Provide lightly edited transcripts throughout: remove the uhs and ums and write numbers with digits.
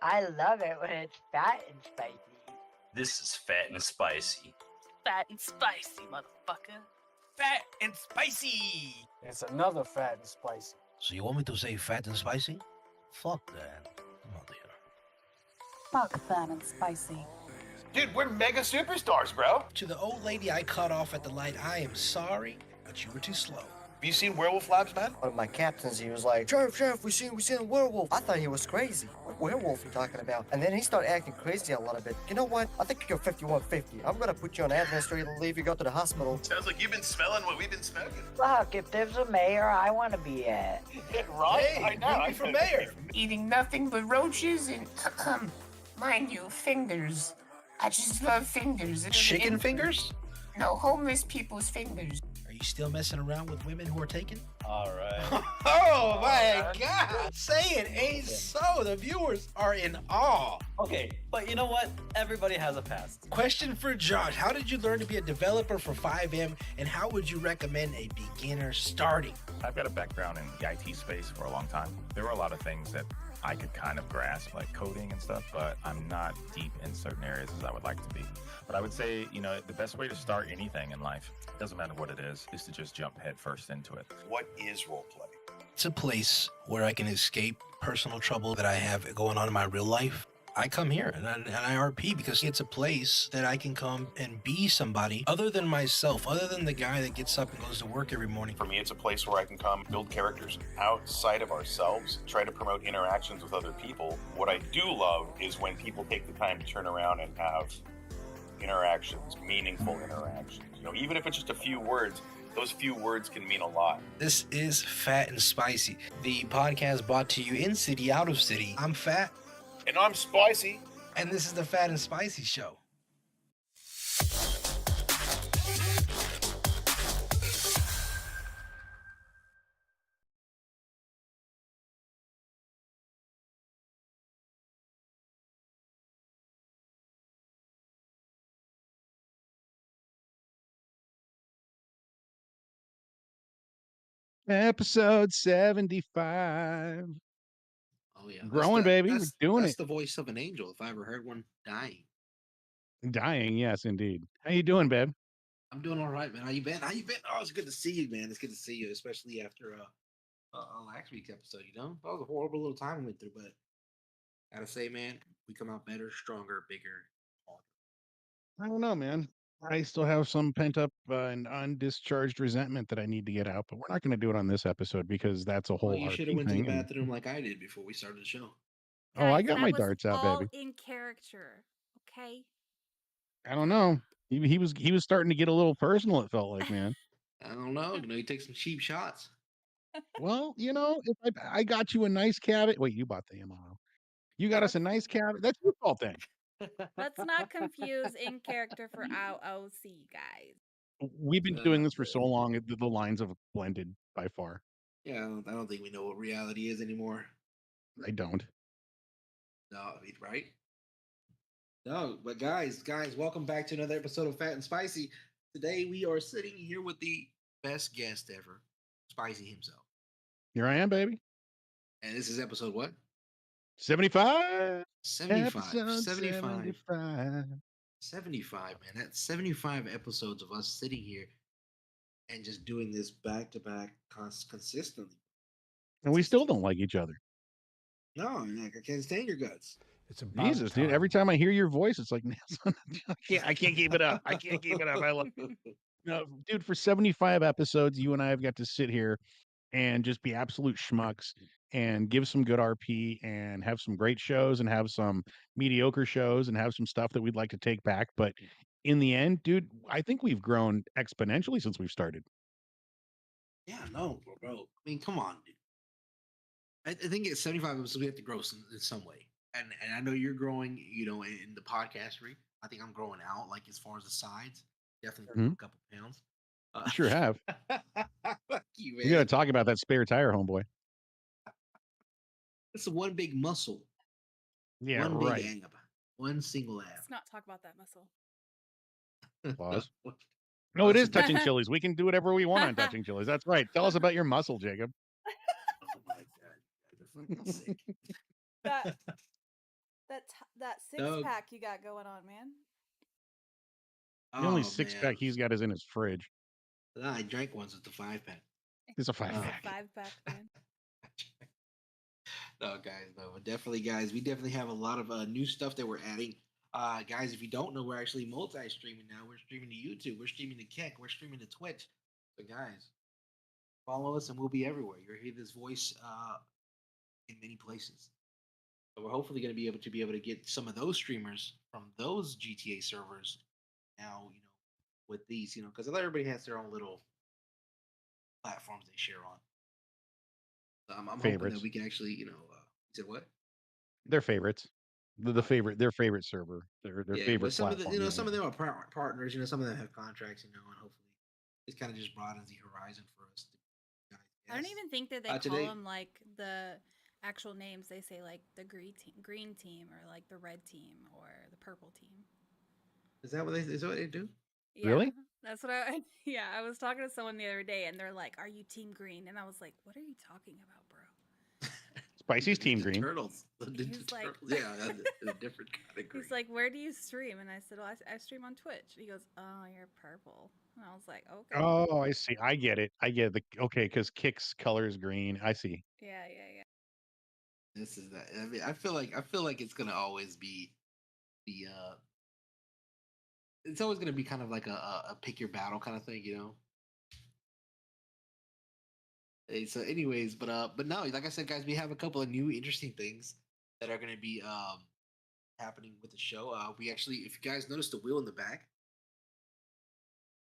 I love it when it's fat and spicy. This is fat and spicy. Fat and spicy, motherfucker. Fat and spicy. It's another fat and spicy. So you want me to say fat and spicy? Fuck that. Come on, here. Fuck fat and spicy. Dude, we're mega superstars, bro. To the old lady I cut off at the light, I am sorry, but you were too slow. Have you seen Werewolf Labs, man? One of my captains, he was like, Sheriff, we seen a werewolf. I thought he was crazy. What werewolf are you talking about? And then he started acting crazy a little bit. You know what? I think you're 5150. I'm gonna put you on administrative leave. You go to the hospital. Sounds like you've been smelling what we've been smoking. Fuck, if there's a mayor, I want to be it. Right? Hey, I know. bring me for mayor. Eating nothing but roaches and, mind you, fingers. I just love fingers. Chicken fingers? No, homeless people's fingers. Are you still messing around with women who are taken? All right. Oh my God! Say it ain't so. The viewers are in awe. Okay, but you know what? Everybody has a past. Question for Josh: how did you learn to be a developer for 5M, and how would you recommend a beginner starting? I've got a background in the IT space for a long time. There were a lot of things that I could kind of grasp, like coding and stuff, but I'm not deep in certain areas as I would like to be. But I would say, the best way to start anything in life, doesn't matter what it is to just jump headfirst into it. What is roleplay? It's a place where I can escape personal trouble that I have going on in my real life. I come here and I RP because it's a place that I can come and be somebody other than myself, other than the guy that gets up and goes to work every morning. For me, it's a place where I can come build characters outside of ourselves, try to promote interactions with other people. What I do love is when people take the time to turn around and have interactions, meaningful interactions. Even if it's just a few words, those few words can mean a lot. This is Fat and Spicy, the podcast brought to you in city, out of city. I'm Fat. And I'm spicy. And this is the Fat and Spicy Show. Episode 75. Oh yeah, Growing, baby. We're doing that's it. the voice of an angel if I ever heard one dying. Dying, yes, indeed. How you doing, babe? I'm doing all right, man. How you been? Oh, it's good to see you, man. It's good to see you, especially after last week's episode. That was a horrible little time we went through, but gotta say, man, we come out better, stronger, bigger. I don't know, man. I still have some pent up and undischarged resentment that I need to get out, but we're not going to do it on this episode because that's a whole Well, you should have RP went to the thing. and- bathroom like I did before we started the show. Oh, I Guys, got that my was darts out, all baby. in character, okay? I don't know. He was starting to get a little personal. It felt like, man. I don't know. You take some cheap shots. Well, if I got you a nice cabin. Wait, you bought the ammo. You got us a nice cabin. That's your fault then. Let's not confuse in character for OOC, guys. We've been doing this for so long. The lines have blended by far. Yeah, I don't think we know what reality is anymore. I don't. No, right? No, but guys, welcome back to another episode of Fat and Spicy. Today we are sitting here with the best guest ever, Spicy himself. Here I am, baby. And this is episode what? 75. 75. Episode 75. 75. 75, man. That's 75 episodes of us sitting here and just doing this back to back consistently. And we still don't like each other. No, I can't stand your guts. It's about Jesus, dude. time. Every time I hear your voice, it's like, I can't keep it up. I can't keep it up. I love No, dude, for 75 episodes, you and I have got to sit here and just be absolute schmucks and give some good RP and have some great shows and have some mediocre shows and have some stuff that we'd like to take back. But in the end, dude, I think we've grown exponentially since we've started. Yeah, no, bro. I mean, come on, dude. I think at 75 episodes, we have to grow in some way. And I know you're growing, in the podcastery. I think I'm growing out, like, as far as the sides. Definitely a couple pounds. You sure have. Fuck you, man. We got to talk about that spare tire, homeboy. It's one big muscle. Yeah, one right. big ab. One single ab. Let's not talk about that muscle. Pause. No, it is Touching Chilies. We can do whatever we want on Touching Chilies. That's right. Tell us about your muscle, Jacob. Oh my God. You're fucking sick. That six Doug. pack you got going on, man. The only Oh six man, pack he's got is in his fridge. I drank once with the 5-pack. It's a 5 It's a pack. 5-pack, man. No, guys, no, but definitely, guys, we definitely have a lot of new stuff that we're adding. Guys, if you don't know, we're actually multi-streaming now. We're streaming to YouTube, we're streaming to Kick, we're streaming to Twitch. So, guys, follow us, and we'll be everywhere. You'll hear this voice in many places. So we're hopefully going to be able to get some of those streamers from those GTA servers now. With these, because everybody has their own little platforms they share on. So I'm hoping that Favorites. we can actually, say what? They're favorites. The Okay. favorite, their favorite server, their Yeah, favorite but some of platform. the, some of them are partners. Some of them have contracts. And hopefully, it kind of just broadens the horizon for us. I don't even think that they call them like the actual names. They say like the green team, or like the red team, or the purple team. Is that what they do? Yeah, really? That's what I. Yeah, I was talking to someone the other day, and they're like, "Are you team green?" And I was like, "What are you talking about, bro?" Spicy's team green. Turtles. He's like, yeah, a different category. He's like, "Where do you stream?" And I said, "Oh, I stream on Twitch." He goes, "Oh, you're purple." And I was like, "Okay." Oh, I see. I get it. Okay, because Kick's color is green. I see. Yeah. This is that. I mean, I feel like it's gonna always be the. It's always gonna be kind of like a pick your battle kind of thing, Hey, so, anyways, but no, like I said, guys, we have a couple of new interesting things that are gonna be happening with the show. We actually, if you guys notice the wheel in the back,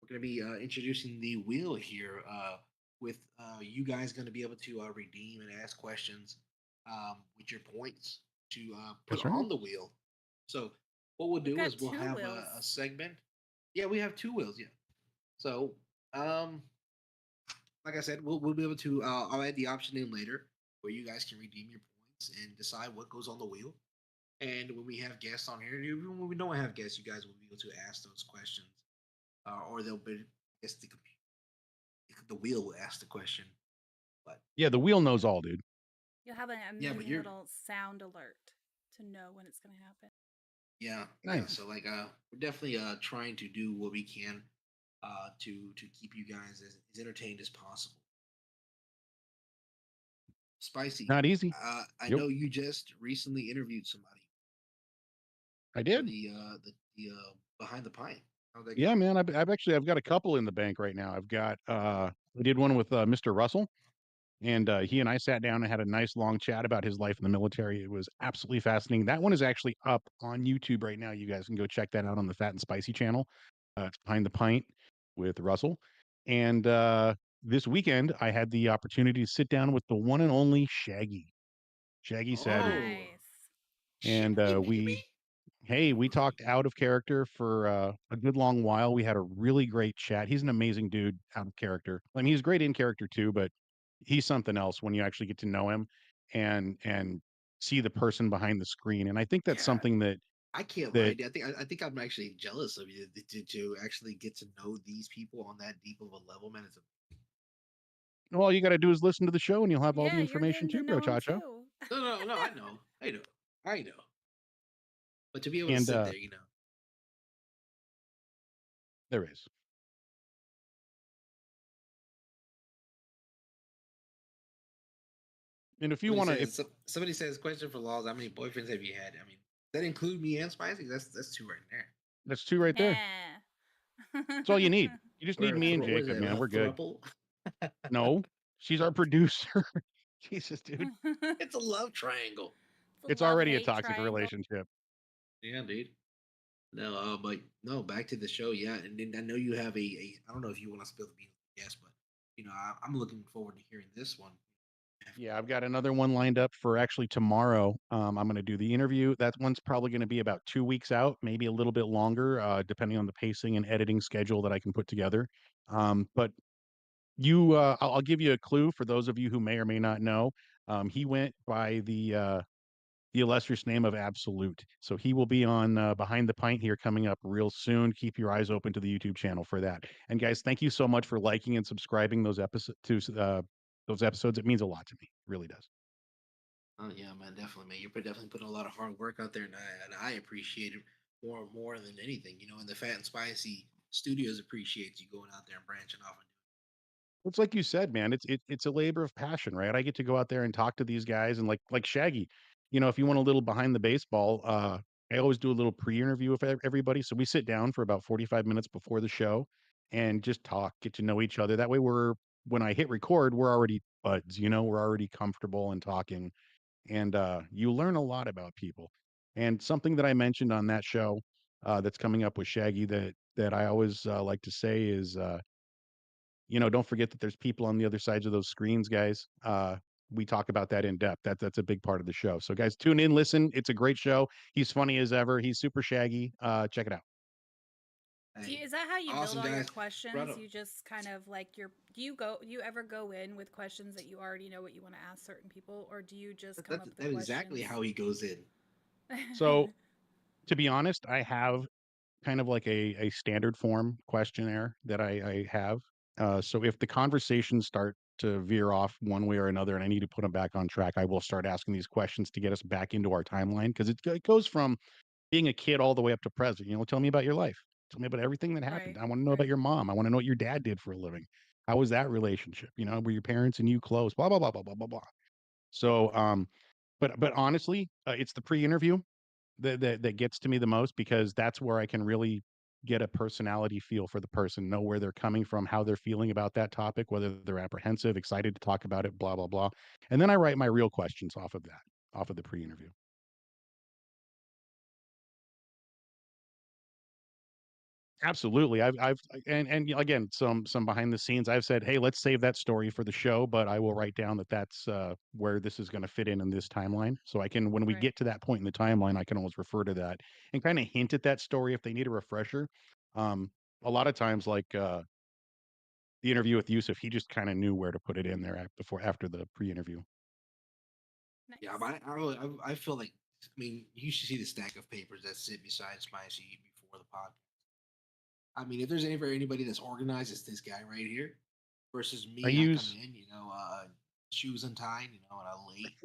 we're going to be introducing the wheel here with you guys going to be able to redeem and ask questions with your points to put on the wheel. So what we'll do is we'll have a segment. Yeah, we have 2 wheels. Yeah. So like I said, we'll be able to. I'll add the option in later where you guys can redeem your points and decide what goes on the wheel. And when we have guests on here, even when we don't have guests, you guys will be able to ask those questions, or they'll be. I guess the wheel will ask the question. But yeah, the wheel knows all, dude. You'll have a mini little sound alert to know when it's going to happen. Yeah, nice. Yeah, so like, we're definitely trying to do what we can to keep you guys as entertained as possible. Spicy, not easy. I know you just recently interviewed somebody. I did. The Behind the Pint. Yeah, man. I've got a couple in the bank right now. I've got we did one with Mr. Russell, and he and I sat down and had a nice long chat about his life in the military. It was absolutely fascinating. That one is actually up on YouTube right now. You guys can go check that out on the Fat and Spicy channel. It's Behind the Pint with Russell. And this weekend, I had the opportunity to sit down with the one and only Shaggy. Shaggy said, and we talked out of character for a good long while. We had a really great chat. He's an amazing dude out of character. I mean, he's great in character too, but he's something else when you actually get to know him and see the person behind the screen. And I think that's something that I can't lie. I think I'm actually jealous of you to actually get to know these people on that deep of a level, man. all you got to do is listen to the show, and you'll have all the information too, bro, Chacho. No, I know. But to be able to sit there, there is. And if you want to, somebody says, question for Laws, how many boyfriends have you had? I mean, that include me and Spicy? That's 2 right there. That's 2 right there. That's all you need. You just need me and Jacob, man. We're good. No, she's our producer. Jesus, dude. It's a love triangle. It's already a toxic relationship. Yeah, dude. No, but no, back to the show. Yeah, and then I know you have I don't know if you want to spill the beans, yes, but I'm looking forward to hearing this one. Yeah, I've got another one lined up for actually tomorrow. I'm going to do the interview. That one's probably going to be about 2 weeks out, maybe a little bit longer, depending on the pacing and editing schedule that I can put together. But I'll give you a clue for those of you who may or may not know. He went by the illustrious name of Absolute. So he will be on Behind the Pint here coming up real soon. Keep your eyes open to the YouTube channel for that. And guys, thank you so much for liking and subscribing those episodes. It means a lot to me. It really does. Oh yeah, man, definitely, man. You're definitely putting a lot of hard work out there, and I appreciate it more than anything. You know, and the Fat and Spicy Studios appreciates you going out there and branching off and It's like you said, man. It's a labor of passion, right? I get to go out there and talk to these guys, and like Shaggy, if you want a little behind the baseball, I always do a little pre-interview with everybody. So we sit down for about 45 minutes before the show and just talk, get to know each other. That way, when I hit record, we're already buds. We're already comfortable and talking, and you learn a lot about people. And something that I mentioned on that show that's coming up with Shaggy that I always like to say is. Don't forget that there's people on the other sides of those screens, guys. We talk about that in depth. That's a big part of the show. So, guys, tune in, listen. It's a great show. He's funny as ever. He's super shaggy. Check it out. Is that how you awesome, build all your guys. questions? You just kind of like do you ever go in with questions that you already know what you want to ask certain people, or do you just come up with the That's questions? exactly how he goes in. So, to be honest, I have kind of like a standard form questionnaire that I have. So if the conversations start to veer off one way or another and I need to put them back on track, I will start asking these questions to get us back into our timeline because it goes from being a kid all the way up to present. Tell me about your life. Tell me about everything that happened. I want to know about your mom. I want to know what your dad did for a living. How was that relationship? Were your parents and you close? Blah blah blah blah blah blah blah. So, but honestly, it's the pre-interview that gets to me the most because that's where I can really get a personality feel for the person, know where they're coming from, how they're feeling about that topic, whether they're apprehensive, excited to talk about it, blah blah blah. And then I write my real questions off of that, off of the pre-interview. Absolutely. I've and again, some behind the scenes, I've said, "Hey, let's save that story for the show," but I will write down that that's where this is going to fit in this timeline. So I can, when we get to that point in the timeline, I can always refer to that and kind of hint at that story if they need a refresher. Um, a lot of times, like the interview with Yusuf, he just kind of knew where to put it in there after the pre-interview. Yeah, but I feel like, I mean, you should see the stack of papers that sit beside Spicy before the podcast. I mean, if there's anybody that's organized, it's this guy right here. Versus me, I come in, shoes untied, and I'm late.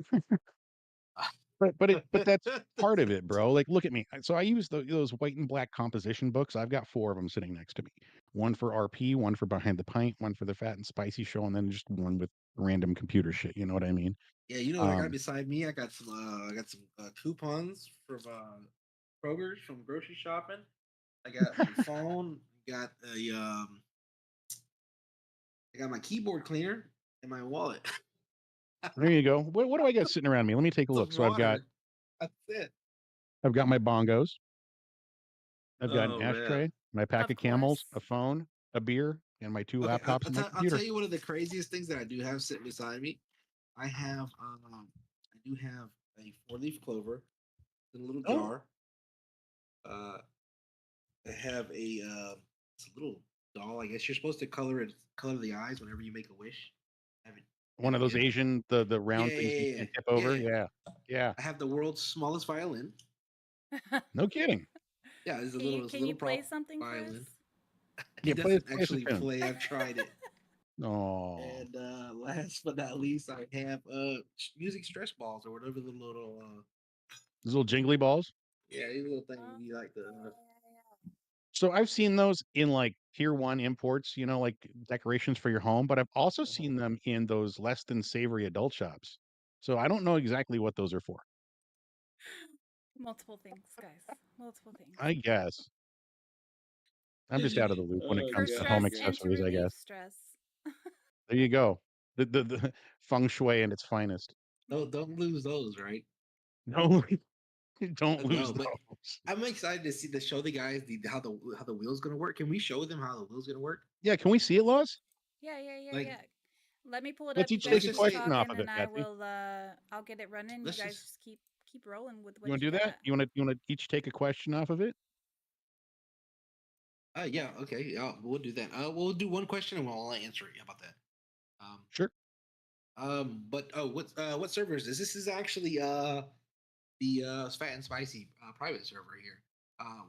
But that's part of it, bro. Like, look at me. So I use those white and black composition books. I've got 4 of them sitting next to me. One for RP, one for Behind the Pint, one for the Fat and Spicy Show, and then just one with random computer shit. You know what I mean? Yeah, you know what I got beside me? I got some coupons from Kroger's from grocery shopping. I got my phone. Got I got my keyboard cleaner and my wallet. There you go. What do I got sitting around me? Let me take a look. So That's it. I've got my bongos. I've got an Oh, ashtray, man. my pack of Camels, a phone, a beer, and my 2 laptops and my I'll computer. tell you one of the craziest things that I do have sitting beside me. I do have a 4-leaf clover in a little jar. I have it's a little doll. I guess you're supposed to color the eyes whenever you make a wish. One of those Asian, the round things you can tip over. Yeah. I have the world's smallest violin. No kidding. Yeah, it's a Can little. you play something violin. For us? Yeah, It doesn't actually play. I've tried it. Oh. And last but not least, I have music stress balls or whatever the little those little jingly balls. Yeah, these little things you like to. So I've seen those in like tier 1 imports, like decorations for your home, but I've also seen them in those less than savory adult shops. So I don't know exactly what those are for. Multiple things, guys. Multiple things. I guess. I'm just out of the loop when it comes to home accessories, I guess. Stress. There you go. The feng shui in its finest. Don't lose those, right? No, don't lose those. I'm excited to show the guys how the wheel's gonna work. Can we show them how the wheel's gonna work? Yeah, can we see it, Laws? Yeah. Let me pull it let's up. Each take a question off of it, I will. I'll get it running. You guys just keep rolling with what you want to do that. You want to each take a question off of it. Yeah. Okay. Yeah, we'll do that. We'll do one question and we'll all answer it. How about that? Sure. But what server is this? This is actually the Fat and Spicy private server here.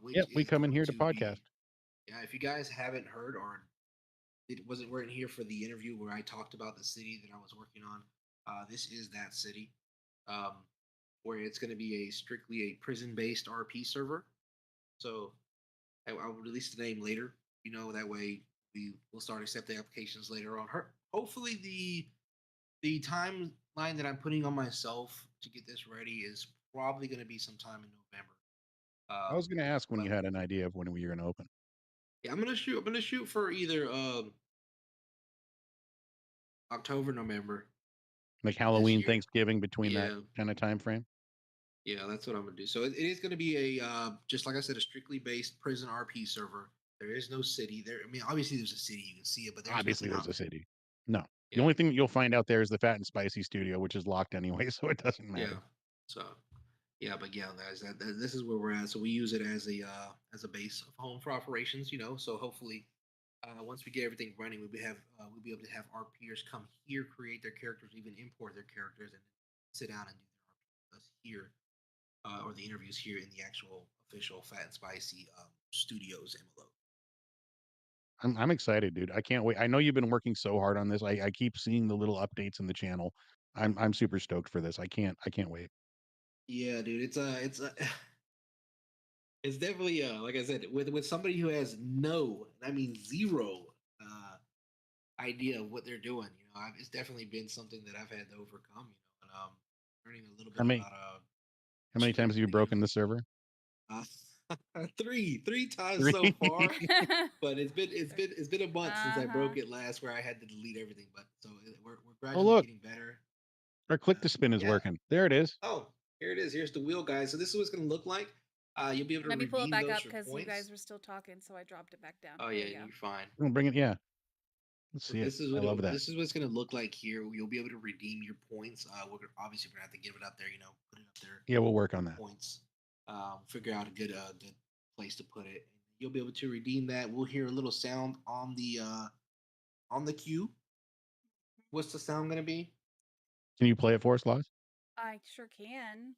Yeah, we come in here to podcast. Yeah, if you guys haven't heard or weren't here for the interview where I talked about the city that I was working on, this is that city. where it's going to be a strictly a prison-based RP server. So I'll release the name later. That way we'll start accepting applications later on. Hopefully the timeline that I'm putting on myself to get this ready is probably going to be sometime in November. I was going to ask when but you had an idea of when we were going to open. yeah, I'm gonna shoot for either October, November. Like Halloween, year. Thanksgiving, between that Yeah. kind of time frame. Yeah, that's what I'm gonna do. So it is gonna be a just like I said, a strictly based prison RP server. There is no city there. I mean, obviously there's a city, you can see it, but there's Obviously, nothing there's out a there. city. No, the Yeah. only thing you'll find out there is the Fat and Spicy studio, which is locked anyway, so it doesn't matter. Yeah. So, yeah, but yeah, guys, this is where we're at. So we use it as a base of home for operations. So hopefully, once we get everything running, we'll be able to have RPers come here, create their characters, even import their characters, and sit down and do their RP with us here, or the interviews here in the actual official Fat and Spicy Studios MLO. I'm excited, dude. I can't wait. I know you've been working so hard on this. I keep seeing the little updates in the channel. I'm super stoked for this. I can't wait. Yeah, dude, it's definitely like I said, with somebody who has no, and I mean zero, idea of what they're doing. It's definitely been something that I've had to overcome. And learning a little bit about How many times have you broken the server? Three times 3. so far, but it's been a month since I broke it last, where I had to delete everything. But so we're gradually getting better. Our click to spin is working. There it is. Oh, here it is. Here's the wheel, guys. So this is what it's going to look like. You'll be able to Let me pull it redeem back those up for because you points. guys were still talking, so I dropped it back down. Oh There yeah, we go. you're fine. We'll bring it. Yeah. Let's see This it. is I love that. This is what it's going to look like here. You'll be able to redeem your points. Obviously we're going to have to give it up there. Put it up there. Yeah, we'll work on that. Points. Figure out a good place to put it. You'll be able to redeem that. We'll hear a little sound on the queue. What's the sound going to be? Can you play it for us, Loz? I sure can.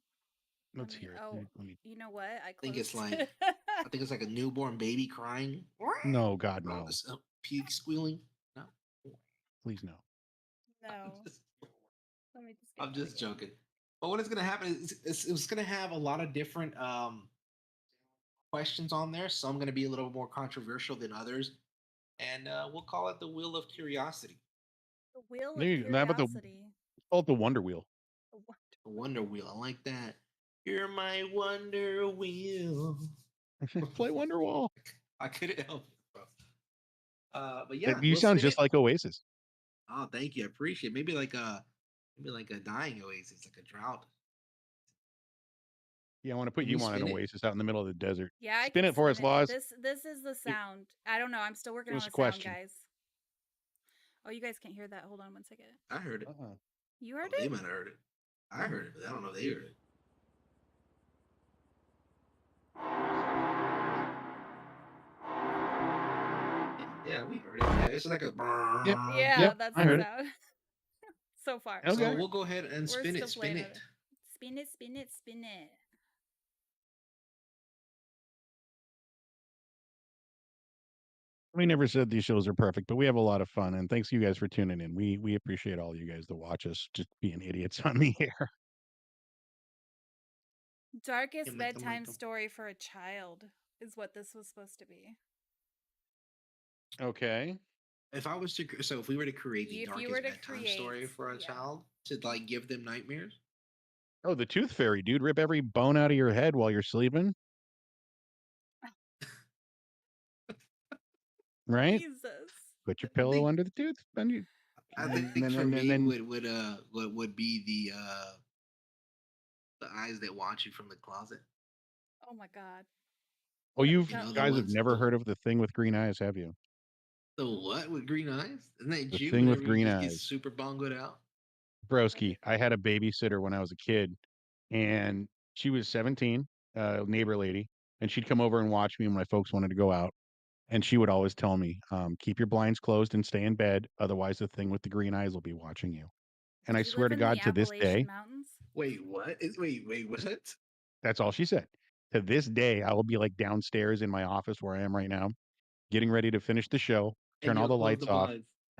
Let's hear it. Oh, you know what? I think it's like I think it's like a newborn baby crying. No, God, no. A pig squealing. No. Please no. No. I'm just joking. But what is going to happen is it's going to have a lot of different questions on there. Some going to be a little more controversial than others, and we'll call it the Wheel of Curiosity. The Wheel of Curiosity. Call it the Wonder Wheel. The Wonder Wheel. I like that. You're my Wonder Wheel. Play Wonderwall. I couldn't help it, bro. But yeah, you sound just like Oasis. Oh, thank you. I appreciate it. Maybe like a dying Oasis, like a drought. Yeah, I want to put you on an Oasis out in the middle of the desert. Yeah, spin it for us, Laws. This is the sound. I don't know. I'm still working on the sound, guys. Oh, you guys can't hear that. Hold on one second. I heard it. You heard it? They might have heard it. I heard it, but I don't know if they heard it. Yeah, we heard it. Yeah, it's like a. Yeah, that's the sound. So far. Okay. So we'll go ahead and spin it. Spin it. Spin it. Spin it. Spin it. We never said these shows are perfect, but we have a lot of fun, and thanks you guys for tuning in. We appreciate all you guys that watch us just being idiots on the air. Darkest bedtime story for a child is what this was supposed to be. Okay. If we were to create the darkest bedtime story for a child to like give them nightmares. Oh, the Tooth Fairy, dude! Rip every bone out of your head while you're sleeping. Right? Jesus. Put your pillow under the tooth. I think for me would be the eyes that watch you from the closet. Oh my God. Oh, you guys have never heard of the thing with green eyes, have you? The what with green eyes? Isn't that the thing with green eyes? Get super bongoed out. Broski, I had a babysitter when I was a kid, and she was 17, neighbor lady, and she'd come over and watch me when my folks wanted to go out. And she would always tell me, keep your blinds closed and stay in bed. Otherwise, the thing with the green eyes will be watching you. And I swear to God, to this day. Wait, what? Wait, what? That's all she said. To this day, I will be like downstairs in my office where I am right now, getting ready to finish the show, turn all the lights off,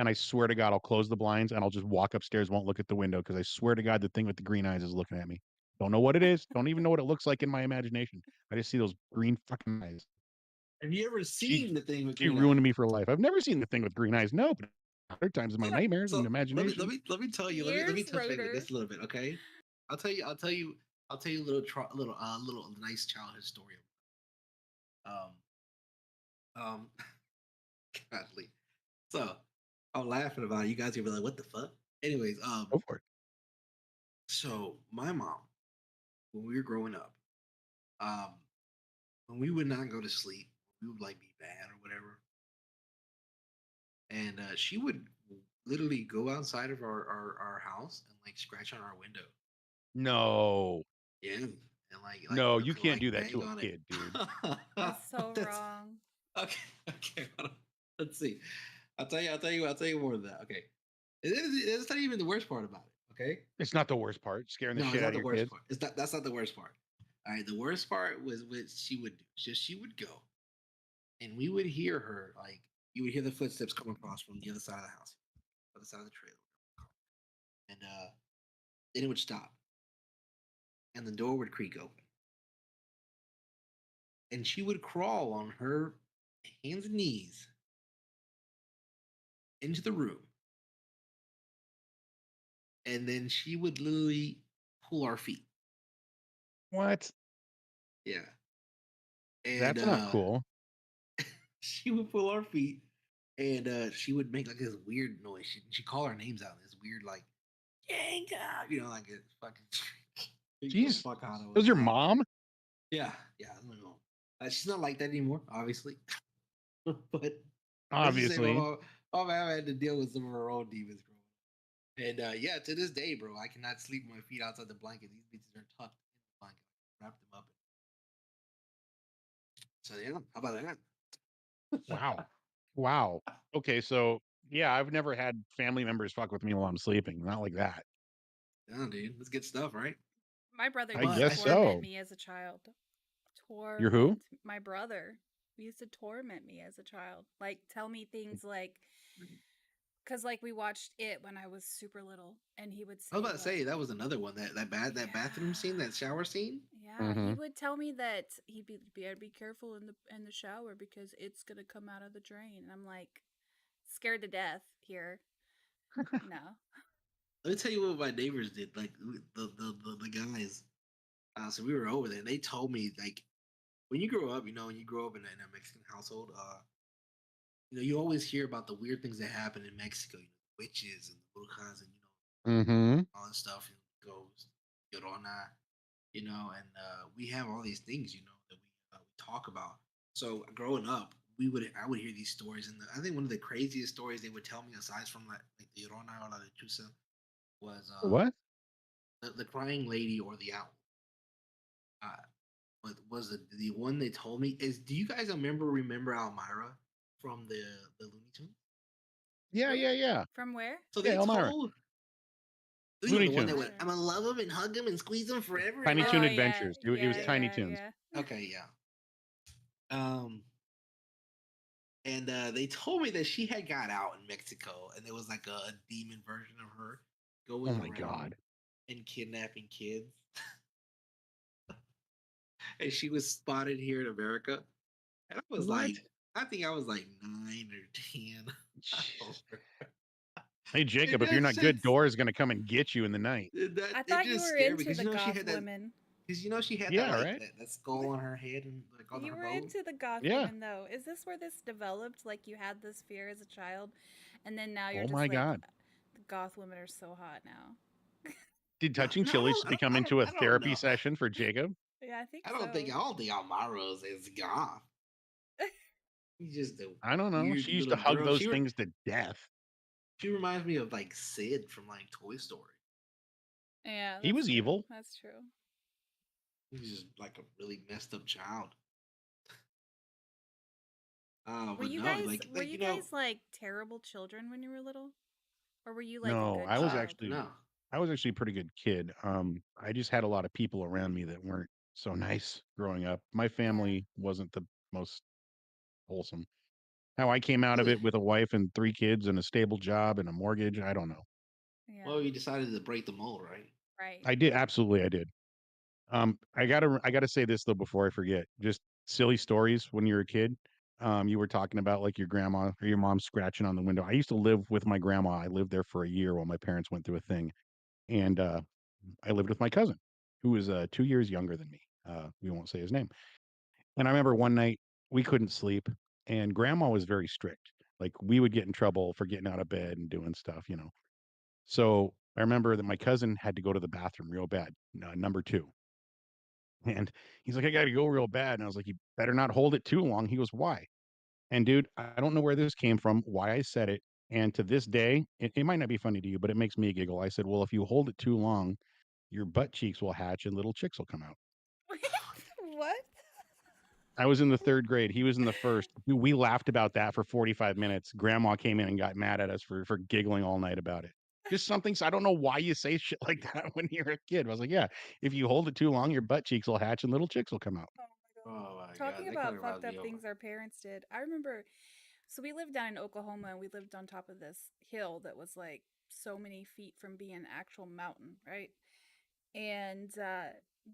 and I swear to God, I'll close the blinds and I'll just walk upstairs, won't look at the window because I swear to God, the thing with the green eyes is looking at me. Don't know what it is. Don't even know what it looks like in my imagination. I just see those green fucking eyes. Have you ever seen the thing with She green ruined eyes? me for life. I've never seen the thing with green eyes. No, but other times in my nightmares and So imagination. let me tell you. Let me Years, touch base with Rotor. this a little bit, okay? I'll tell you a little nice childhood story. Um godly. So I'm laughing about it. You guys are gonna be like, what the fuck? Anyways, Go for it. so my mom, when we were growing up, um, when we would not go to sleep, we would like be bad or whatever. And she would literally go outside of our house and like scratch on our window. No. Yeah. And No, you can't like do that bang to a on it. kid, dude. That's so That's- wrong. Okay, okay. Hold on. Let's see. I'll tell you more of that. Okay. It's not even the worst part about it. Okay. It's not the worst part. Scaring the No, shit it's out not of the your worst kids. part. That's not the worst part. All right. The worst part was what she would do. She would go, and we would hear her like you would hear the footsteps come across from the other side of the house, other side of the trailer, and then it would stop, and the door would creak open, and she would crawl on her hands and knees into the room, and then she would literally pull our feet. What? Yeah. And That's not cool. she would pull our feet, and she would make like this weird noise. She call our names out, this weird like Jenga, like a fucking Jeez. fuck out of That was your mom? Yeah, I don't know. She's not like that anymore, obviously. But let's just say Obviously. my mom had to deal with some of her own demons growing up. And yeah, to this day, bro, I cannot sleep with my feet outside the blanket. These bitches are tucked in the blanket, wrap them up. So yeah, how about that? Wow. Wow. Okay, so yeah, I've never had family members fuck with me while I'm sleeping. Not like that. Yeah, dude, that's good stuff, right? My brother I used to guess torment so. me as a child. You're who? My brother used to torment me as a child. Like tell me things like, because like we watched it when I was super little, and he would say, I was about to say like, that was another one that bathroom scene, that shower scene. yeah, he would tell me that he'd be careful in the shower because it's gonna come out of the drain. And I'm like scared to death here. No. Let me tell you what my neighbors did. Like the guys. So we were over there, and they told me like when you grow up, when you grow up in a Mexican household, you always hear about the weird things that happen in Mexico, witches and brujas and all that stuff, ghosts, llorona, and we have all these things, that we talk about. So growing up, I would hear these stories, and I think one of the craziest stories they would tell me, aside from like the llorona or la lechuza, was What? the crying lady or the owl. What was the one they told me is? Do you guys remember Elmira from the Looney Tunes? Yeah. From where? So they Elmira. told Looney the one that Tunes. went, I'm gonna love him and hug him and squeeze him forever. Tiny and Toon ever." Adventures. It was Tiny Toons. Okay, yeah. And they told me that she had got out in Mexico, and there was like a demon version of her going Oh my around God. and kidnapping kids. And she was spotted here in America. And I was What? like, I think I was like 9 or 10. Hey Jacob, if that you're not good, shit's- Dora's gonna come and get you in the night. I It thought you just were scared me, into 'cause the she goth had that. women. Because she had Yeah, that, like, right? that skull on her head and like on You her were bow. into the goth Yeah. women though. Is this where this developed? Like you had this fear as a child, and then now you're Oh just my like, God. the goth women are so hot now. Did touching No, chilies become into a I don't therapy know. session for Jacob? Yeah, I think I so. don't think Almira is goth. He's just a I don't know. weird She used to little hug girl. those things to death. She reminds me of like Sid from like Toy Story. Yeah, He was that's true. evil. That's true. He's just like a really messed up child. Were But you no, guys like were you guys like terrible children when you were little, or were you like a No, good I was child? actually no. I was actually a pretty good kid. I just had a lot of people around me that weren't so nice growing up. My Yeah. family wasn't the most wholesome. How I came out of it with a wife and 3 kids and a stable job and a mortgage, I don't know. Yeah. Well, you decided to break the mold, right? Right. I did, absolutely, I did. I gotta say this though before I forget. Just silly stories when you were a kid. You were talking about like your grandma or your mom scratching on the window. I used to live with my grandma. I lived there for a year while my parents went through a thing, and I lived with my cousin, who was 2 years younger than me. We won't say his name. And I remember one night we couldn't sleep, and grandma was very strict. Like we would get in trouble for getting out of bed and doing stuff. So I remember that my cousin had to go to the bathroom real bad, number two. And he's like, I got to go real bad. And I was like, you better not hold it too long. He goes, why? And dude, I don't know where this came from, why I said it. And to this day, it might not be funny to you, but it makes me giggle. I said, well, if you hold it too long, your butt cheeks will hatch and little chicks will come out. What? I was in the 3rd grade. He was in the 1st. We laughed about that for 45 minutes. Grandma came in and got mad at us for giggling all night about it. Just something. So I don't know why you say shit like that when you're a kid. I was like, yeah, if you hold it too long, your butt cheeks will hatch and little chicks will come out. Oh my god, Talking that about kinda fucked reminds up me of things our parents did. I remember, so we lived down in Oklahoma and we lived on top of this hill that was like so many feet from being an actual mountain, right? And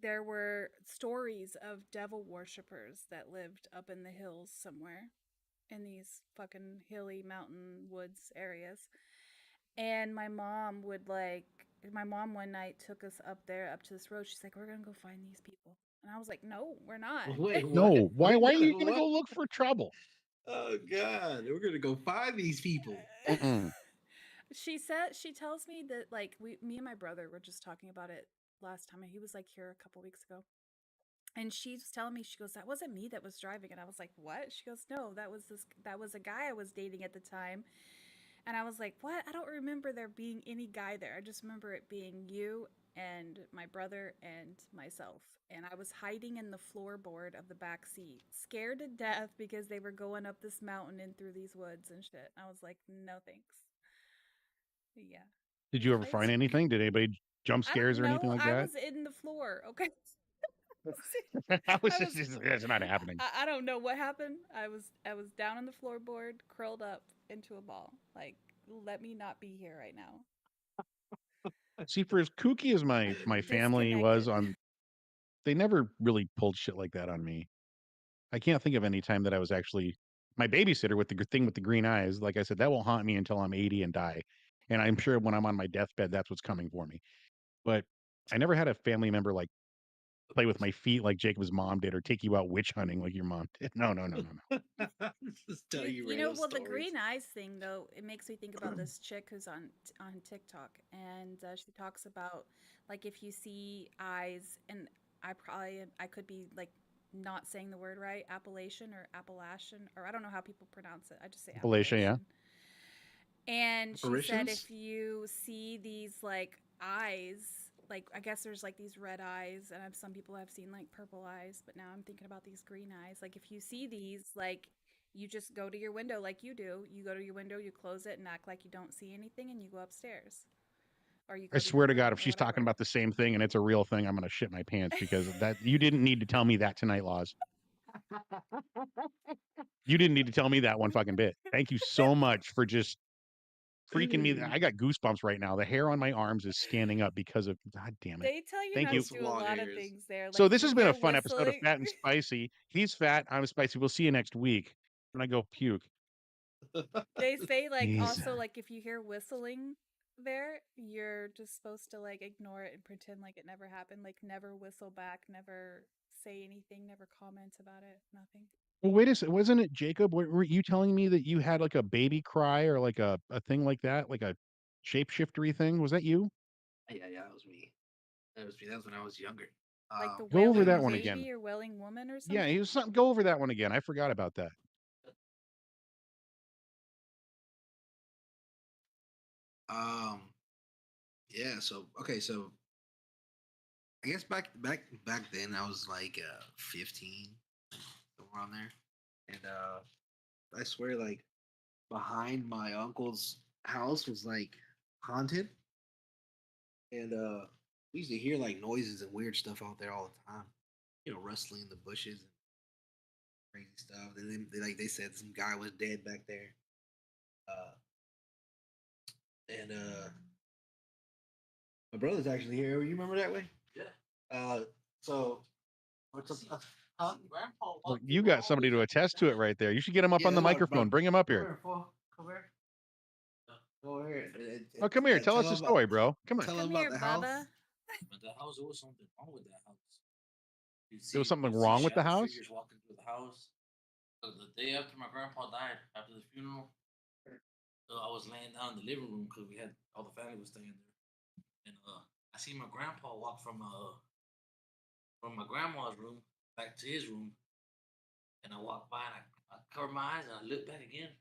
there were stories of devil worshippers that lived up in the hills somewhere in these fucking hilly mountain woods areas. And my mom one night took us up there, up to this road. She's like, we're gonna go find these people. And I was like, no, we're not. Wait, what? No, why? Wait, Why are no, you gonna what? go look for trouble? Oh god, we're gonna go find these people. Mm-mm. She tells me that like me and my brother were just talking about it last time. He was like here a couple weeks ago. And she's telling me, she goes, that wasn't me that was driving. And I was like, what? She goes, no, that was a guy I was dating at the time. And I was like, what? I don't remember there being any guy there. I just remember it being you and my brother and myself. And I was hiding in the floorboard of the back seat, scared to death because they were going up this mountain and through these woods and shit. I was like, no thanks. Yeah. Did you ever find anything? Did anybody jump I scares don't or anything know. like I that? was in the floor. Okay. I was I just, was that's not happening. I don't know what happened. I was down on the floorboard, curled up into a ball. Like, let me not be here right now. See, for as kooky as my family was Disconnected. they never really pulled shit like that on me. I can't think of any time that I was actually my babysitter with the thing with the green eyes. Like I said, that will haunt me until I'm 80 and die. And I'm sure when I'm on my deathbed, that's what's coming for me. But I never had a family member like play with my feet like Jacob's mom did, or take you out witch hunting like your mom did. No, no, no, no, no. Just tell you You know, random well, the stories. green eyes thing though, it makes me think about this chick who's on TikTok, and she talks about like if you see eyes, and I could be like not saying the word right, Appalachian, or I don't know how people pronounce it. I just say Appalachia, yeah. And she said Apparitions? if you see these like eyes, like I guess there's like these red eyes, and some people have seen like purple eyes, but now I'm thinking about these green eyes. Like if you see these, like you just go to your window like you do. You go to your window, you close it, and act like you don't see anything, and you go upstairs. Or you I go to swear your to God, room if or she's talking whatever. about the same thing and it's a real thing, I'm gonna shit my pants because that you didn't need to tell me that tonight, Laws. You didn't need to tell me that one fucking bit. Thank you so much for just freaking me. I got goosebumps right now. The hair on my arms is standing up because of God damn it. They tell you Thank not you. to do a lot of things there. So Like this if you has been a hear fun episode of whistling, Fat and Spicy. He's fat, I'm spicy. We'll see you next week. When I go puke. they say like Jeez. also like if you hear whistling there, you're just supposed to like ignore it and pretend like it never happened. Like never whistle back, never say anything, never comment about it, nothing. Well, wait a second. Wasn't it Jacob? Were you telling me that you had like a baby cry or like a thing like that, like a shapeshiftery thing? Was that you? Yeah, that was me. That was me. That was when I was younger. Like the Go over that wailing one again. baby or wailing woman or Yeah, something. he was something. Go over that one again. I forgot about that. Um, yeah. So okay, so I guess back then I was like 15, somewhere on there, and I swear like behind my uncle's house was like haunted, and we used to hear like noises and weird stuff out there all the time. You know, rustling in the bushes, crazy stuff. And then they said some guy was dead back there. And my brother's actually here. You remember that way? Yeah. So what's up? Grandpa Well, you got somebody to attest to it right there. You should get him up on the microphone. Bring him up here. Come here. Go here. Oh, come here. Tell us a story, bro. Come on. Tell him Come here, about the house. Bubba. But the house, there was something wrong with that house. There was something wrong with the shadow house? Figures walking through the house. The day after my grandpa died, after the funeral, I was laying down in the living room because we had all the family was staying there, and I see my grandpa walk from my grandma's room back to his room, and I walked by and I covered my eyes and I looked back again.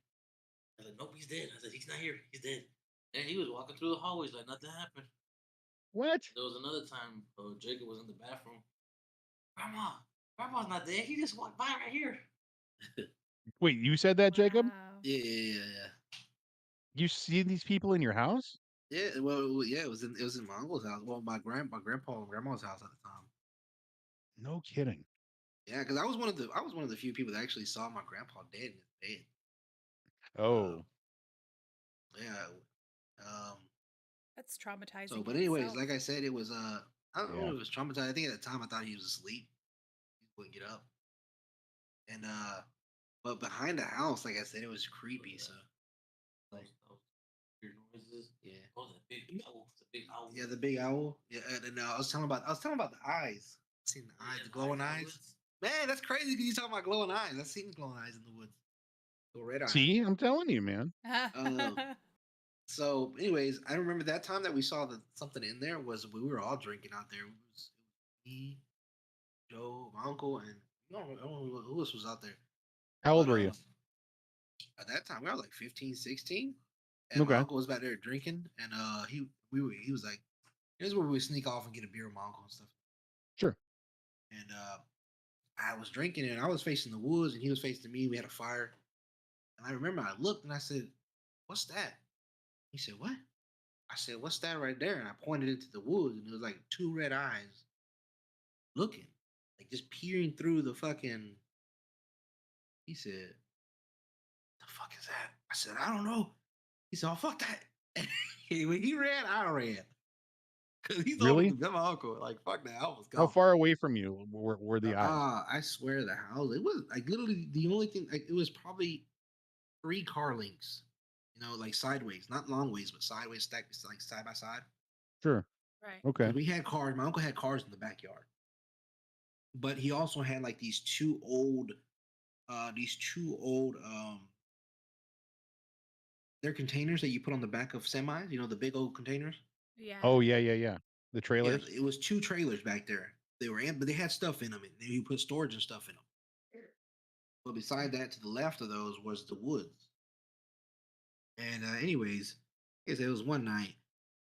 I said, "Nope, he's dead." I said, "He's not here. He's dead." And he was walking through the hallways like nothing happened. What? There was another time Jacob was in the bathroom. Grandma's not dead. He just walked by right here. Wait, you said that, Jacob? Wow. Yeah. You see these people in your house? Yeah, well, yeah, it was in my uncle's house. Well, my grandpa and grandma's house at the time. No kidding. Yeah, because I was one of the few people that actually saw my grandpa dead in his bed. Oh. Yeah. That's traumatizing. So, in but anyways, itself. like I said, it was I don't know Yeah. if it was traumatized. I think at the time I thought he was asleep. He wouldn't get up. And but behind the house, like I said, it was creepy. So Those weird noises. yeah. Oh, the big owl. The big owl. Yeah, the big owl. Yeah, and I was telling about the eyes. Seen the eyes, the glowing eyes. Man, that's crazy because you talking about glowing eyes. I've seen glowing eyes in the woods. The red eyes. See, I'm telling you, man. So, anyways, I remember that time that we saw something in there was we were all drinking out there. It was me, Joe, my uncle, and I don't know who else was out there. How old were you? At that time, we were like 15, 16. And my uncle was back there drinking, and he was like, here's where we would sneak off and get a beer with my uncle and stuff. Sure. And I was drinking, and I was facing the woods, and he was facing me. We had a fire, and I remember I looked and I said, "What's that?" He said, "What?" I said, "What's that right there?" And I pointed into the woods, and it was like two red eyes looking, like just peering through the fucking. He said, "The fuck is that?" I said, "I don't know." He said, "Oh, fuck that." And when he ran, I ran. Because he's Really? that's my uncle. Like, fuck that. I was gone. How far away from you were the eyes? I swear the house. It was like literally the only thing. Like, it was probably 3 car lengths. You know, like sideways, not long ways, but sideways, stacked like side by side. Sure. Right. Okay. We had cars. My uncle had cars in the backyard, but he also had like these two old. They're containers that you put on the back of semis. You know, the big old containers. Yeah. Oh yeah. The Yeah, trailers. it was 2 trailers back there. They were in, but they had stuff in them, and you put storage and stuff in them. But beside that, to the left of those was the woods. And anyways, it was one night.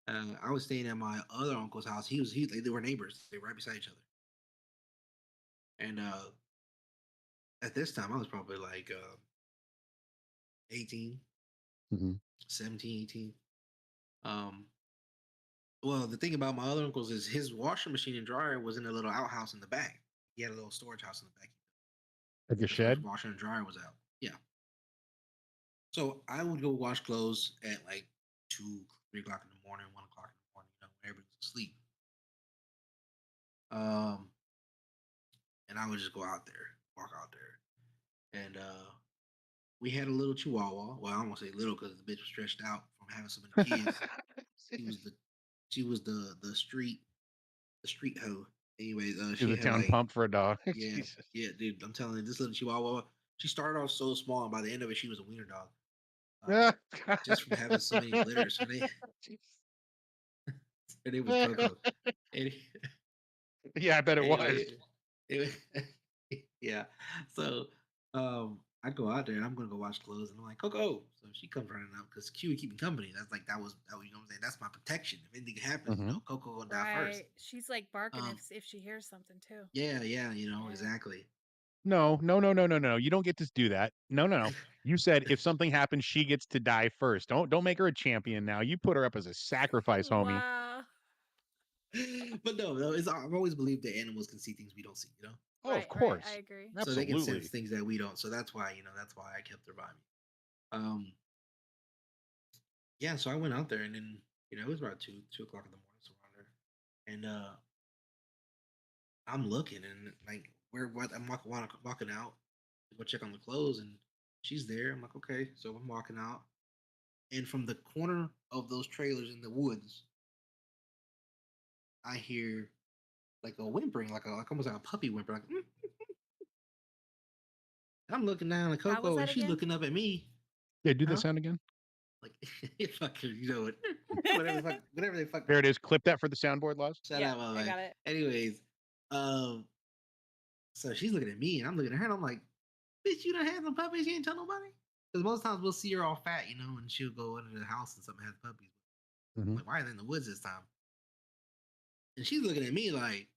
I was staying at my other uncle's house. They were neighbors. They were right beside each other. And at this time, I was probably like 18, Mm-hmm. 17, 18. Well, the thing about my other uncle's is his washer machine and dryer was in a little outhouse in the back. He had a little storage house in the back. Like a His shed. washer and dryer was out. Yeah. So I would go wash clothes at like 2, 3 o'clock in the morning, 1 o'clock in the morning, when everybody's asleep. And I would just go out there, walk out there. And we had a little chihuahua. Well, I won't say little because the bitch was stretched out from having so many kids. She was the street hoe. Anyways, She was a had town like, pump for a dog. yeah, Jesus. yeah, dude. I'm telling you, this little chihuahua. She started off so small, and by the end of it, she was a wiener dog. Just from having so many litters. Her name was Coco. Yeah, I bet it was. Yeah. So I go out there and I'm gonna go wash clothes, and I'm like, Coco. So she comes running out because Q would keep me company. That was, you know what I'm saying? That's my protection. If anything happens, you know, Coco gonna die first. She's like barking if she hears something too. Yeah, you know, exactly. No. You don't get to do that. No. You said if something happens, she gets to die first. Don't make her a champion now. You put her up as a sacrifice, homie. Wow. But no, I've always believed that animals can see things we don't see, you know? Oh, Right, of course. I agree. So they can sense Absolutely. things that we don't. So that's why that's why I kept her by me. Yeah. So I went out there, and then it was about 2 o'clock in the morning, so around there, and I'm looking, and like I'm walking out to go check on the clothes, and she's there. I'm like, okay, so I'm walking out, and from the corner of those trailers in the woods, I hear like a whimpering, like almost like a puppy whimper. Like, "Mm." I'm looking down at How was Coco, that and she's again? looking up at me. Yeah, do the Huh? sound again. Like, fucking, it. Whatever they fuck. There it is. Clip that for the soundboard, Laws. Shut Yeah, up, my I man. got it. Anyways, um, so she's looking at me, and I'm looking at her, and I'm like, bitch, you done had some puppies? You ain't tell nobody? Because most times we'll see her all fat, and she'll go into the house and something has puppies. Mhm. Like, why are they in the woods this time? And she's looking at me like,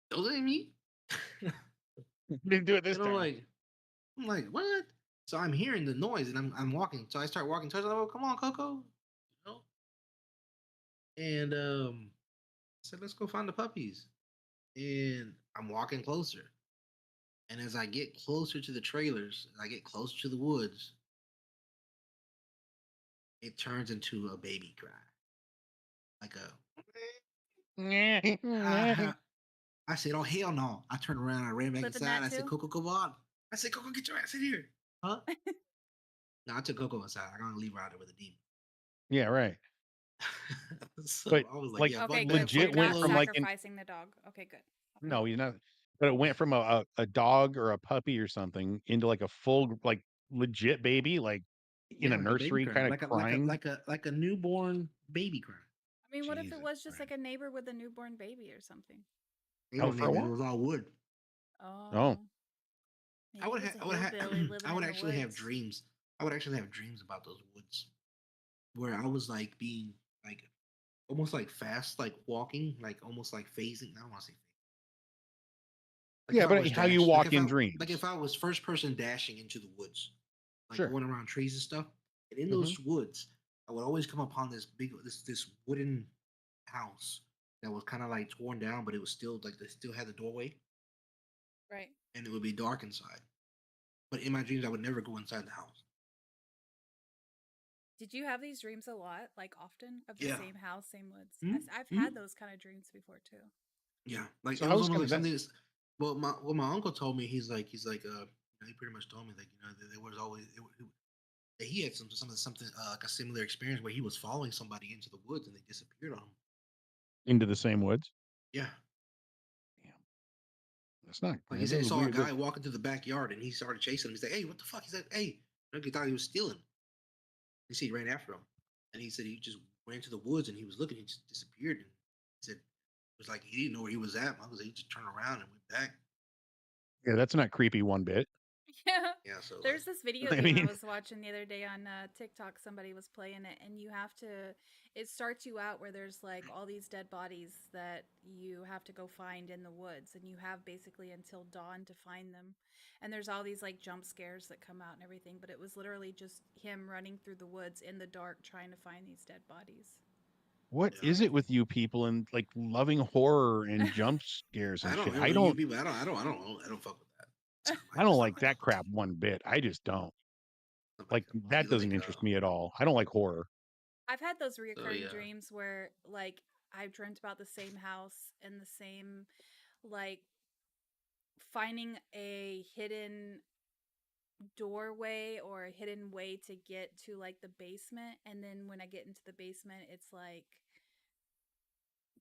those ain't me. Didn't do it this And time. I'm like, what? So I'm hearing the noise, and I'm walking. So I start walking towards her. Oh, come on, Coco. And I said, let's go find the puppies. And I'm walking closer. And as I get closer to the trailers, I get closer to the woods, it turns into a baby cry. Like I said, oh, hell no. I turned around, I ran back Flipping inside. that I said, too? Coco, come on. I said, Coco, get your ass in here. Huh? No, I took Coco inside. I'm going to leave her out there with a demon. Yeah, right. So But I was like, like yeah, Okay, fuck good. that. So you're legit Fuck went not from clothes. like in sacrificing the dog. Okay, good. no, you're not. But it went from a dog or a puppy or something into like a full like legit baby, like in Yeah, a like a baby nursery, cry. kind of crying. Like a newborn baby cry. I mean, what if it Jesus was just Christ. like a neighbor with a newborn baby or something? Ain't no Out for a neighbor, it walk? was all wood. Oh, Oh, maybe it was a I would have hillbilly living I would in the actually have woods. dreams. I would actually have dreams about those woods where I was like being like almost like fast, like walking, like almost like phasing. I don't want to say like yeah, if I but was how you dash, walk in dreams? like if I was first person dashing into the woods, like Sure. going around trees and stuff. And in Hmm. those woods, I would always come upon this wooden house that was kind of like torn down, but it was still like they still had the doorway, Right. and it would be dark inside. But in my dreams, I would never go inside the house. Did you have these dreams a lot, like often, of the Yeah. same house, same woods? Mhm, I've mhm. had those kind of dreams before too. Yeah, like So it I was was almost gonna like that something. Well, my uncle told me he pretty much told me like that there was always that he had something like a similar experience where he was following somebody into the woods and they disappeared on him. into the same woods. Yeah, Damn, that's not. like he That said, he is saw a weird. guy walking through the backyard and he started chasing him. He's like, "Hey, what the fuck?" He's like, "Hey," he thought he was stealing. He said he ran after him, and he said he just went into the woods and he was looking. He just disappeared. And he said it was like he didn't know where he was at. I was like, he just turned around and went back. Yeah, that's not creepy one bit. Yeah. Yeah, so There's this video I game I mean, was watching the other day on TikTok. Somebody was playing it, and you have to. It starts you out where there's like all these dead bodies that you have to go find in the woods, and you have basically until dawn to find them. And there's all these like jump scares that come out and everything, but it was literally just him running through the woods in the dark trying to find these dead bodies. what yeah. is it with you people and like loving horror and jump scares I and don't shit? know you people. I don't fuck with that. I don't like that crap one bit. I just don't. Like that doesn't Like interest me at all. I don't like horror. I've had those so reoccurring yeah. dreams where like I've dreamt about the same house and the same like finding a hidden doorway or a hidden way to get to like the basement, and then when I get into the basement it's like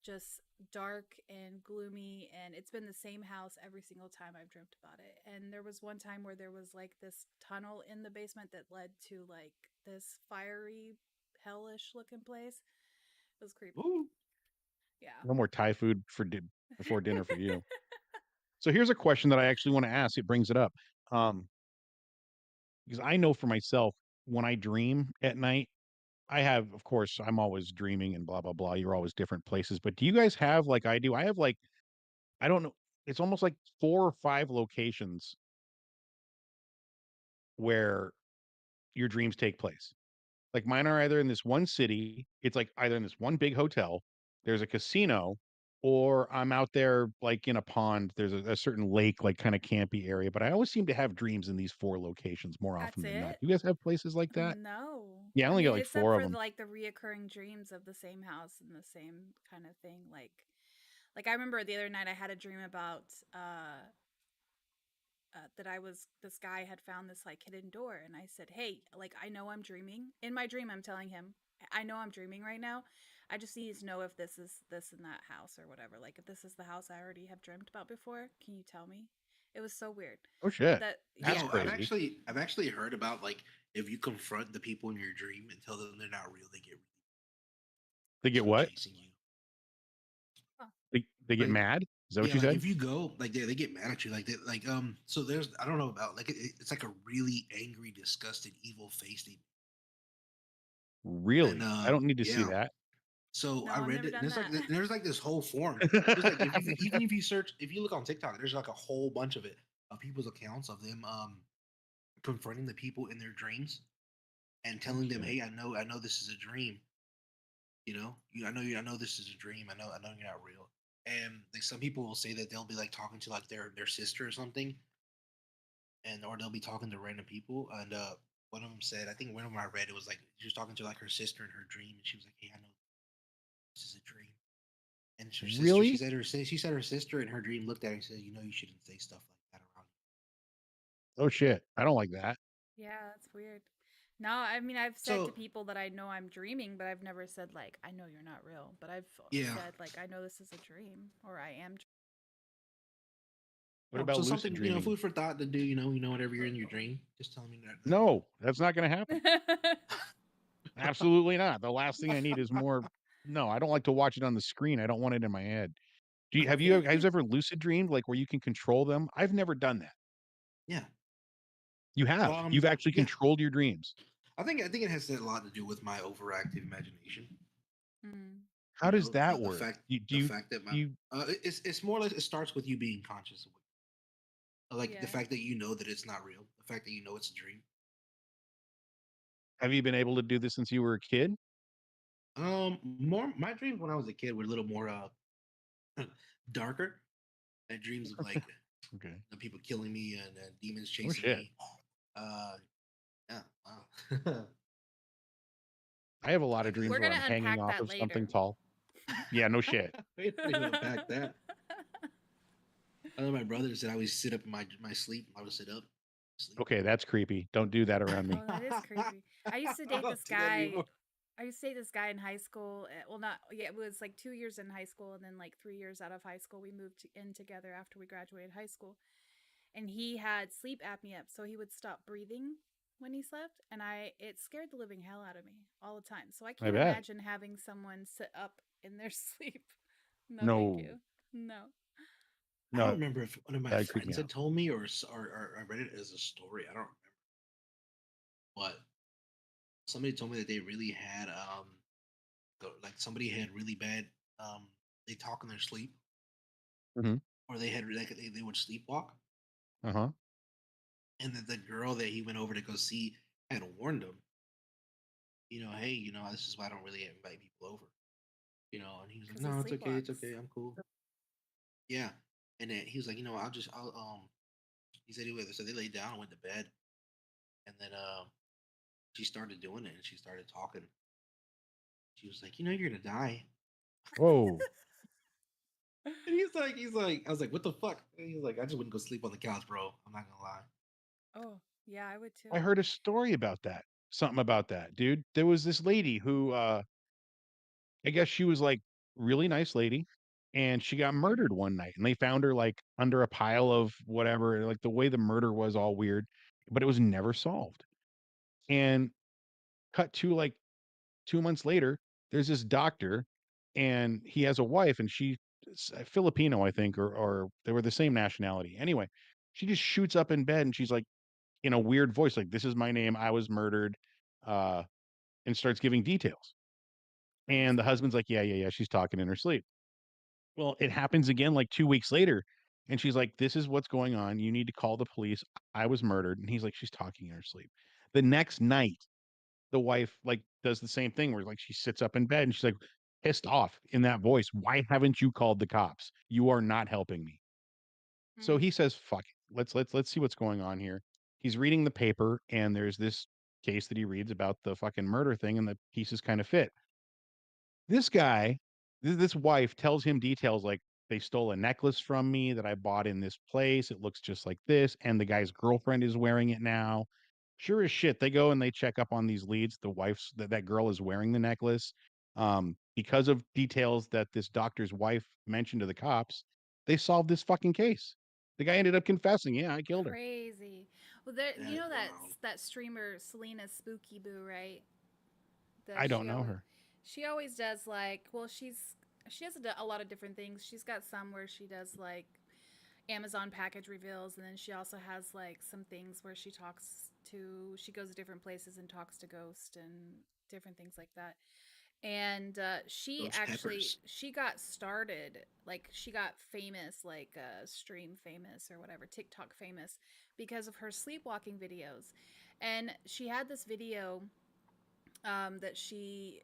just dark and gloomy, and it's been the same house every single time I've dreamt about it. And there was one time where there was like this tunnel in the basement that led to like this fiery hellish looking place. It was creepy. Ooh. Yeah. No more Thai food for before dinner for you. So here's a question that I actually want to ask. It brings it up. Um, because I know for myself, when I dream at night, I have, of course, I'm always dreaming and blah blah blah. You're always different places. But do you guys have like I do? I have like I don't know. It's almost like 4 or 5 locations where your dreams take place. Like mine are either in this one city, it's like either in this one big hotel, there's a casino, or I'm out there like in a pond. There's a certain lake, like kind of campy area, but I always seem to have dreams in these 4 locations more That's often than not. it? You guys have places like that? No. Yeah, I I only mean, got like except 4 of for them. like the reoccurring dreams of the same house and the same kind of thing. Like I remember the other night I had a dream about that I was this guy had found this like hidden door, and I said, "Hey, like I know I'm dreaming. In my dream, I'm telling him, I know I'm dreaming right now. I just need to know if this is this in that house or whatever. Like if this is the house I already have dreamt about before. Can you tell me?" It was so weird. Oh But shit. that That's yeah. crazy. I've actually heard about like if you confront the people in your dream and tell them they're not real, They get start what? chasing you. Huh. They get Like, mad? Is that what yeah, you like said? if you go, like they get mad at you, like so there's I don't know about like it's like a really angry, disgusted, evil face. And Really? I don't need to see yeah, that. so No, I I've read never it, and done there's like that. there's like this whole form. There's like if you, even if you search, if you look on TikTok, there's like a whole bunch of it of people's accounts of them confronting the people in their dreams and telling them, Shit. "Hey, I know this is a dream. You know, I know this is a dream. I know you're not real." And like some people will say that they'll be like talking to like their sister or something, and or they'll be talking to random people. And one of them said, I think one of them I read, it was like she was talking to like her sister in her dream, and she was like, "Hey, I know this is a dream." And her sister, Really? she said her sister in her dream looked at her and said, "You know, you shouldn't say stuff like that around." Oh shit. I don't like that. Yeah, that's weird. No, I mean I've said to So people that I know I'm dreaming, but I've never said like I know you're not real. But I've yeah, said like I know this is a dream or I am. What oh, about so lucid something dreaming? food for thought to do. You know, whenever you're in your dream, just tell me that. No, that's not going to happen. Absolutely not. The last thing I need is more. No, I don't like to watch it on the screen. I don't want it in my head. Have you guys ever lucid dreamed like where you can control them? I've never done that. Yeah. You have. You've actually Yeah. controlled your dreams. I think it has a lot to do with my overactive imagination. Mm. How does that work? The fact that my you it's more or less it starts with you being conscious of it. Like the Yeah. fact that you know that it's not real, the fact that you know it's a dream. have you been able to do this since you were a kid? More my dreams when I was a kid were a little more darker. I had dreams of like Okay. the people killing me and demons Oh chasing shit. me. Yeah, wow. I have a lot of dreams We're where gonna I'm hanging unpack off that of something later. tall. Yeah, no shit. We didn't even unpack that. I know my brother said I always sit up in my sleep. I would sit up. Sleep. Okay, that's creepy. Don't do that around me. Oh, that is creepy. I used to I date don't this do that guy. anymore. I used to date this guy in high school. Well, not yeah. It was like 2 years in high school, and then like 3 years out of high school, we moved in together after we graduated high school. And he had sleep apnea, so he would stop breathing when he slept, and it scared the living hell out of me all the time. So I I can't bet. imagine having someone sit up in their sleep. No, thank No, you. No. I don't no, remember if one of my that creeped me friends had out. told me or I read it as a story. I don't remember, but somebody told me that they really had like somebody had really bad they talk in their sleep Hmm. or they had like they would sleepwalk, Uh-huh. and that the girl that he went over to go see had warned him, you know, hey, you know, this is why I don't really invite people over, you know, and he was like, Because he no, it's sleepwalks. okay, I'm cool. Yeah, and then he was like, you know, I'll he said he was so they laid down and went to bed, and then she started doing it and she started talking. She was like, you know, you're gonna die. Whoa. And I was like, what the fuck? And he's like, I just wouldn't go sleep on the couch, bro. I'm not gonna lie. Oh, yeah, I would too. I heard a story about that. Something about that, dude. There was this lady who I guess she was like really nice lady and she got murdered one night and they found her like under a pile of whatever, like the way the murder was all weird, but it was never solved. And cut to like 2 months later, there's this doctor and he has a wife and she's Filipino, I think, or they were the same nationality. Anyway, she just shoots up in bed and she's like in a weird voice, like, this is my name, I was murdered, uh, and starts giving details. And the Crazy. husband's like, yeah, yeah, yeah, she's talking in her sleep. Well, it happens again like 2 weeks later. And she's like, this is what's going on. You need to call the police. I was murdered. And he's like, she's talking in her sleep. The next night, the wife like does the same thing where like she sits up in bed and she's like, pissed off in that voice. Why haven't you called the cops? You are not helping me. So he says, "Fuck it. Let's see what's going on here." He's reading the paper, and there's this case that he reads about the fucking murder thing, and the pieces kind of fit. This guy, this wife tells him details like they stole a necklace from me that I bought in this place. It looks just like this, and the guy's girlfriend is wearing it now. Sure as shit, they go and they check up on these leads. The wife's that girl is wearing the necklace. Because of details that this doctor's wife mentioned to the cops, they solved this fucking case. The guy ended up confessing, "Yeah, I killed her." Crazy. Well, there, That you is know wild. that streamer Selena Spooky Boo, right? I don't know her. She always does like, well, she has a lot of different things. She's got some where she does like Amazon package reveals, and then she also has like some things where she goes to different places and talks to ghosts and different things like that. And she Those actually peppers. she got started, like she got famous, like stream famous or whatever, TikTok famous, because of her sleepwalking videos. And she had this video that she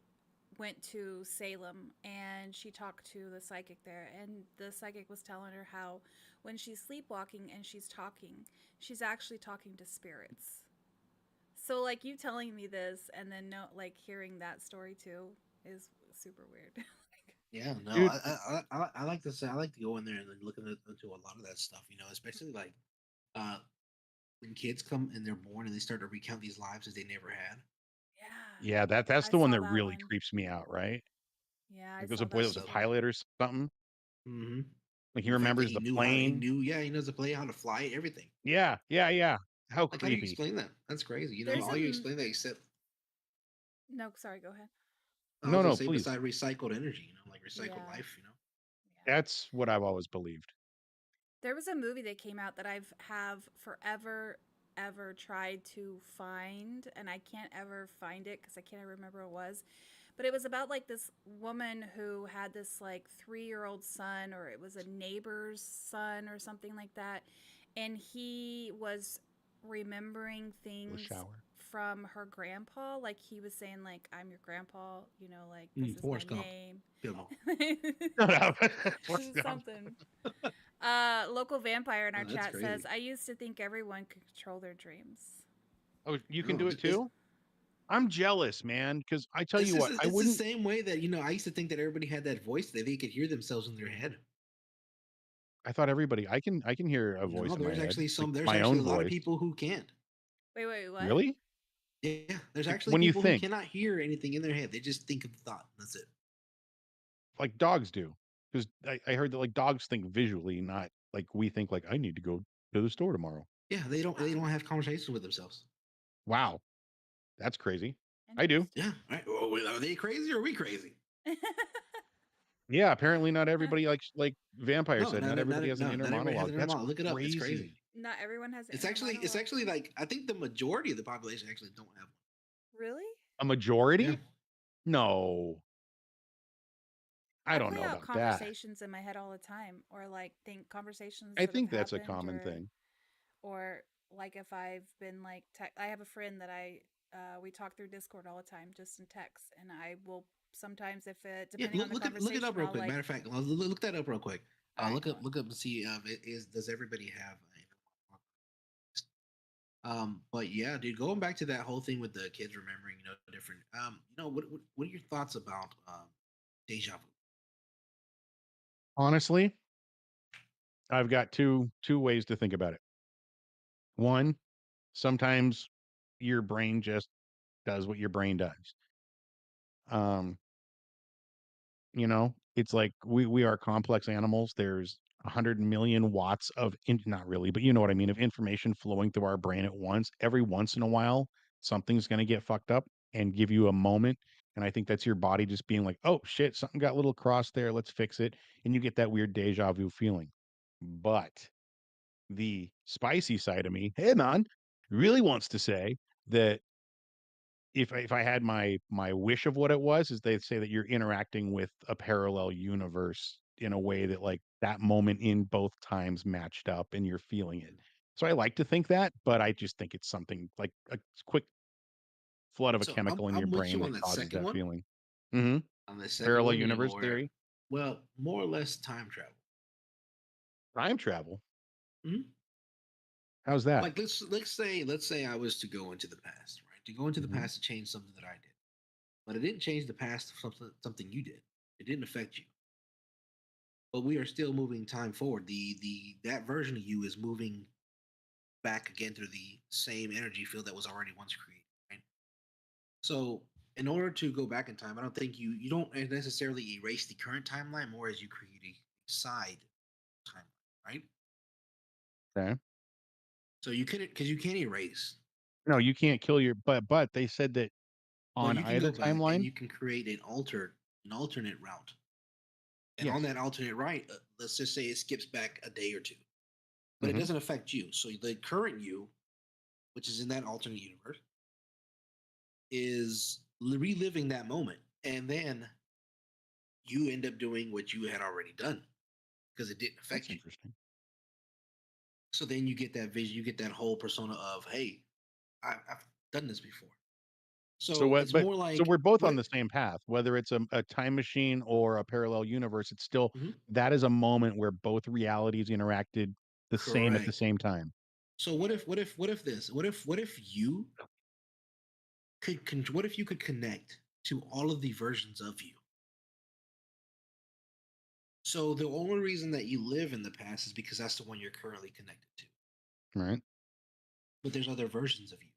went to Salem and she talked to the psychic there, and the psychic was telling her how when she's sleepwalking and she's talking, she's actually talking to spirits. So like you telling me this and then no, like hearing that story too is super weird. Like, Yeah, no, Dude, I like to say I like to go in there and then look into a lot of that stuff. Especially like uh when kids come and they're born and they start to recount these lives that they never had. yeah, yeah, that's I the one saw that that really one. creeps me out, right? Yeah, I Like there's a saw boy that that was one a So, too. pilot or something. hmm Like he the fact that remembers the plane. yeah, he knows to play how to fly it, everything. Yeah, yeah, yeah. How Like, how do you creepy. explain that? That's crazy. There's All you explain that except no, sorry, go ahead. I No, was gonna no, say please. beside recycled energy, like recycled Yeah, life. yeah. That's what I've always believed. There was a movie that came out that I've have forever ever tried to find, and I can't ever find it because I can't remember what it was. But it was about like this woman who had this like 3-year-old son, or it was a neighbor's son or something like that, and he was remembering The things shower. from her grandpa. Like he was saying, like, I'm your grandpa, like this is my Forrest Gump. name. Good one. Shut up. Forrest Gump. Something. Local vampire in our Oh, that's chat says, crazy. I used to think everyone could control their dreams. Oh, you can No, do it too? I'm jealous, man, because I tell you what, I it's the wouldn't. same way that I used to think that everybody had that voice that they could hear themselves in their head. I thought everybody. I can hear a voice No, in my head, like there's my actually own a lot of voice. people who can't. Wait, what? Really? Yeah, there's Like actually when you people who think, cannot hear anything in their head. They just think of the thought. That's it. like dogs do, because I heard that like dogs think visually, not like we think. Like I need to go to the store tomorrow. Yeah, they don't have conversations with themselves. Wow, that's crazy. I do. Yeah, right. Well, are they crazy or are we crazy? Yeah, apparently not everybody like Vampire No, said. no, Not no, everybody has an inner not everybody has monologue. an inner That's monologue. Look it up. It's crazy. crazy. Not everyone has an It's inner actually monologue. like I think the majority of the population actually don't have Really? A one. majority? Yeah. No, I I don't play know out about that. conversations in my head all the time, or like think conversations I that have think that's a happened, common thing. or like if I've been like, I have a friend that we talk through Discord all the time, just in text, and I will sometimes, if it Yeah, depending on the look it conversation, up real I'll quick. like, Matter of fact, look that up real quick. all right, go on. Look up and see does everybody have but yeah, dude, going back to that whole thing with the kids remembering, different. What are your thoughts about deja vu? Honestly, I've got two ways to think about it. One, sometimes your brain just does what your brain does. Um, it's like we are complex animals. There's 100 million watts of not really, but you know what I mean, of information flowing through our brain at once. Every once in a while, something's going to get fucked up and give you a moment. And I think that's your body just being like, oh shit, something got a little crossed there. Let's fix it. And you get that weird deja vu feeling. But the spicy side of me, hey man, really wants to say that if I had my wish of what it was, is they'd say that you're interacting with a parallel universe in a way that like that moment in both times matched up and you're feeling it. So I like to think that, but I just think it's something like a quick flood of a So chemical in your I'm with brain you on that that causes second that one. feeling. Hmm. On the second Parallel one, you're universe more, theory? well, more or less time travel. Time travel? Mhm. How's that? Like let's say I was to go into the past, right? To go into the Mhm. past to change something that I did, but it didn't change the past of something you did. It didn't affect you, but we are still moving time forward. The that version of you is moving back again through the same energy field that was already once created, right? So in order to go back in time, I don't think you don't necessarily erase the current timeline, more as you create a side timeline, right? Okay. So you couldn't because you can't erase, No, you can't kill your but they said that but on you can either go back and timeline. you can create an alternate route. And on Yes. that alternate right, let's just say it skips back a day or two, but it Mhm. doesn't affect you. So the current you, which is in that alternate universe, is reliving that moment, and then you end up doing what you had already done because it didn't That's affect you. interesting. So then you get that vision, you get that whole persona of, hey, I've done this before. So So what? it's But more so like we're both what on the same path, whether it's a time machine or a parallel universe. It's still Mhm. that is a moment where both realities interacted the same at the Correct. same time. So what if you what if you could connect to all of the versions of you? So the only reason that you live in the past is because that's the one you're currently connected to. Right. But there's other versions of you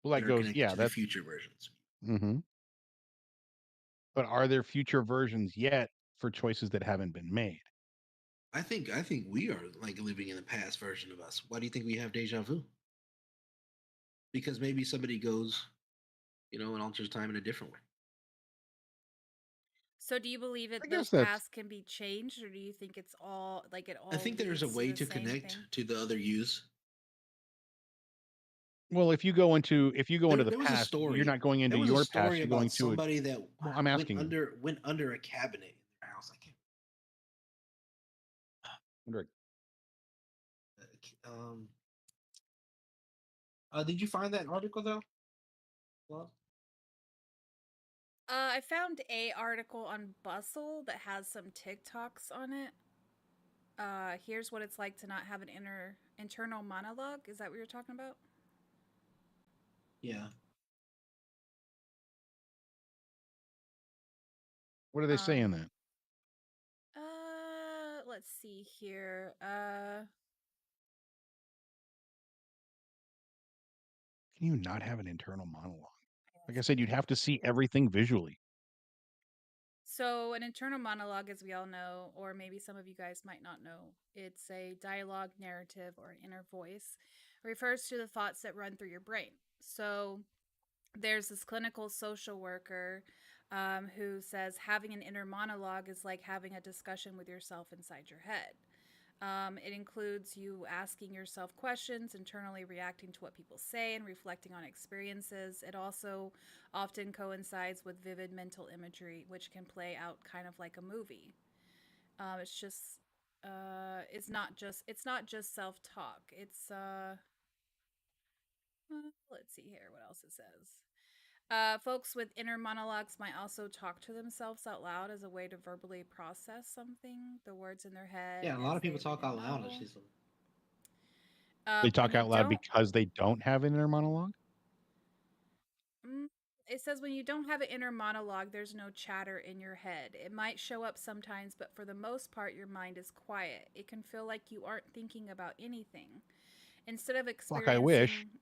Well, that that are goes. connected Yeah. to the That's. future versions. Hmm. But are there future versions yet for choices that haven't been made? I think we are like living in the past version of us. Why do you think we have deja vu? Because maybe somebody goes, and alters time in a different way. So do you believe I it the guess that's. past can be changed, or do you think it's all like it I all think there's a leads to way the to same connect thing? to the other yous. Well, if you go into the There was a past, you're story. not going into There was a your past. story You're going about to a. somebody that Well, I'm went asking you. under a cabinet in their house. I can't. Wonder- Um. Did you find that article though? Well, I found a article on Bustle that has some TikToks on it. Here's what it's like to not have an internal monologue. Is that what you're talking about? yeah. What are they Um, saying that? let's see here. Can you not have an internal monologue? Like I let's said, see you'd here. have to see everything visually. So, an internal monologue, as we all know, or maybe some of you guys might not know, it's a dialogue, narrative, or inner voice. It refers to the thoughts that run through your brain. So, there's this clinical social worker who says having an inner monologue is like having a discussion with yourself inside your head. It includes you asking yourself questions, internally reacting to what people say, and reflecting on experiences. It also often coincides with vivid mental imagery, which can play out kind of like a movie. It's just, it's not just self talk. Let's see here what else it says. Folks with inner monologues might also talk to themselves out loud as a way to verbally process something, the words in their head Yeah, a lot as of people they read talk a out loud. novel. They When talk you out loud don't, because they don't have an inner monologue. mm, it says when you don't have an inner monologue, there's no chatter in your head. It might show up sometimes, but for the most part, your mind is quiet. It can feel like you aren't thinking about anything. Instead of Fuck, I wish. experiencing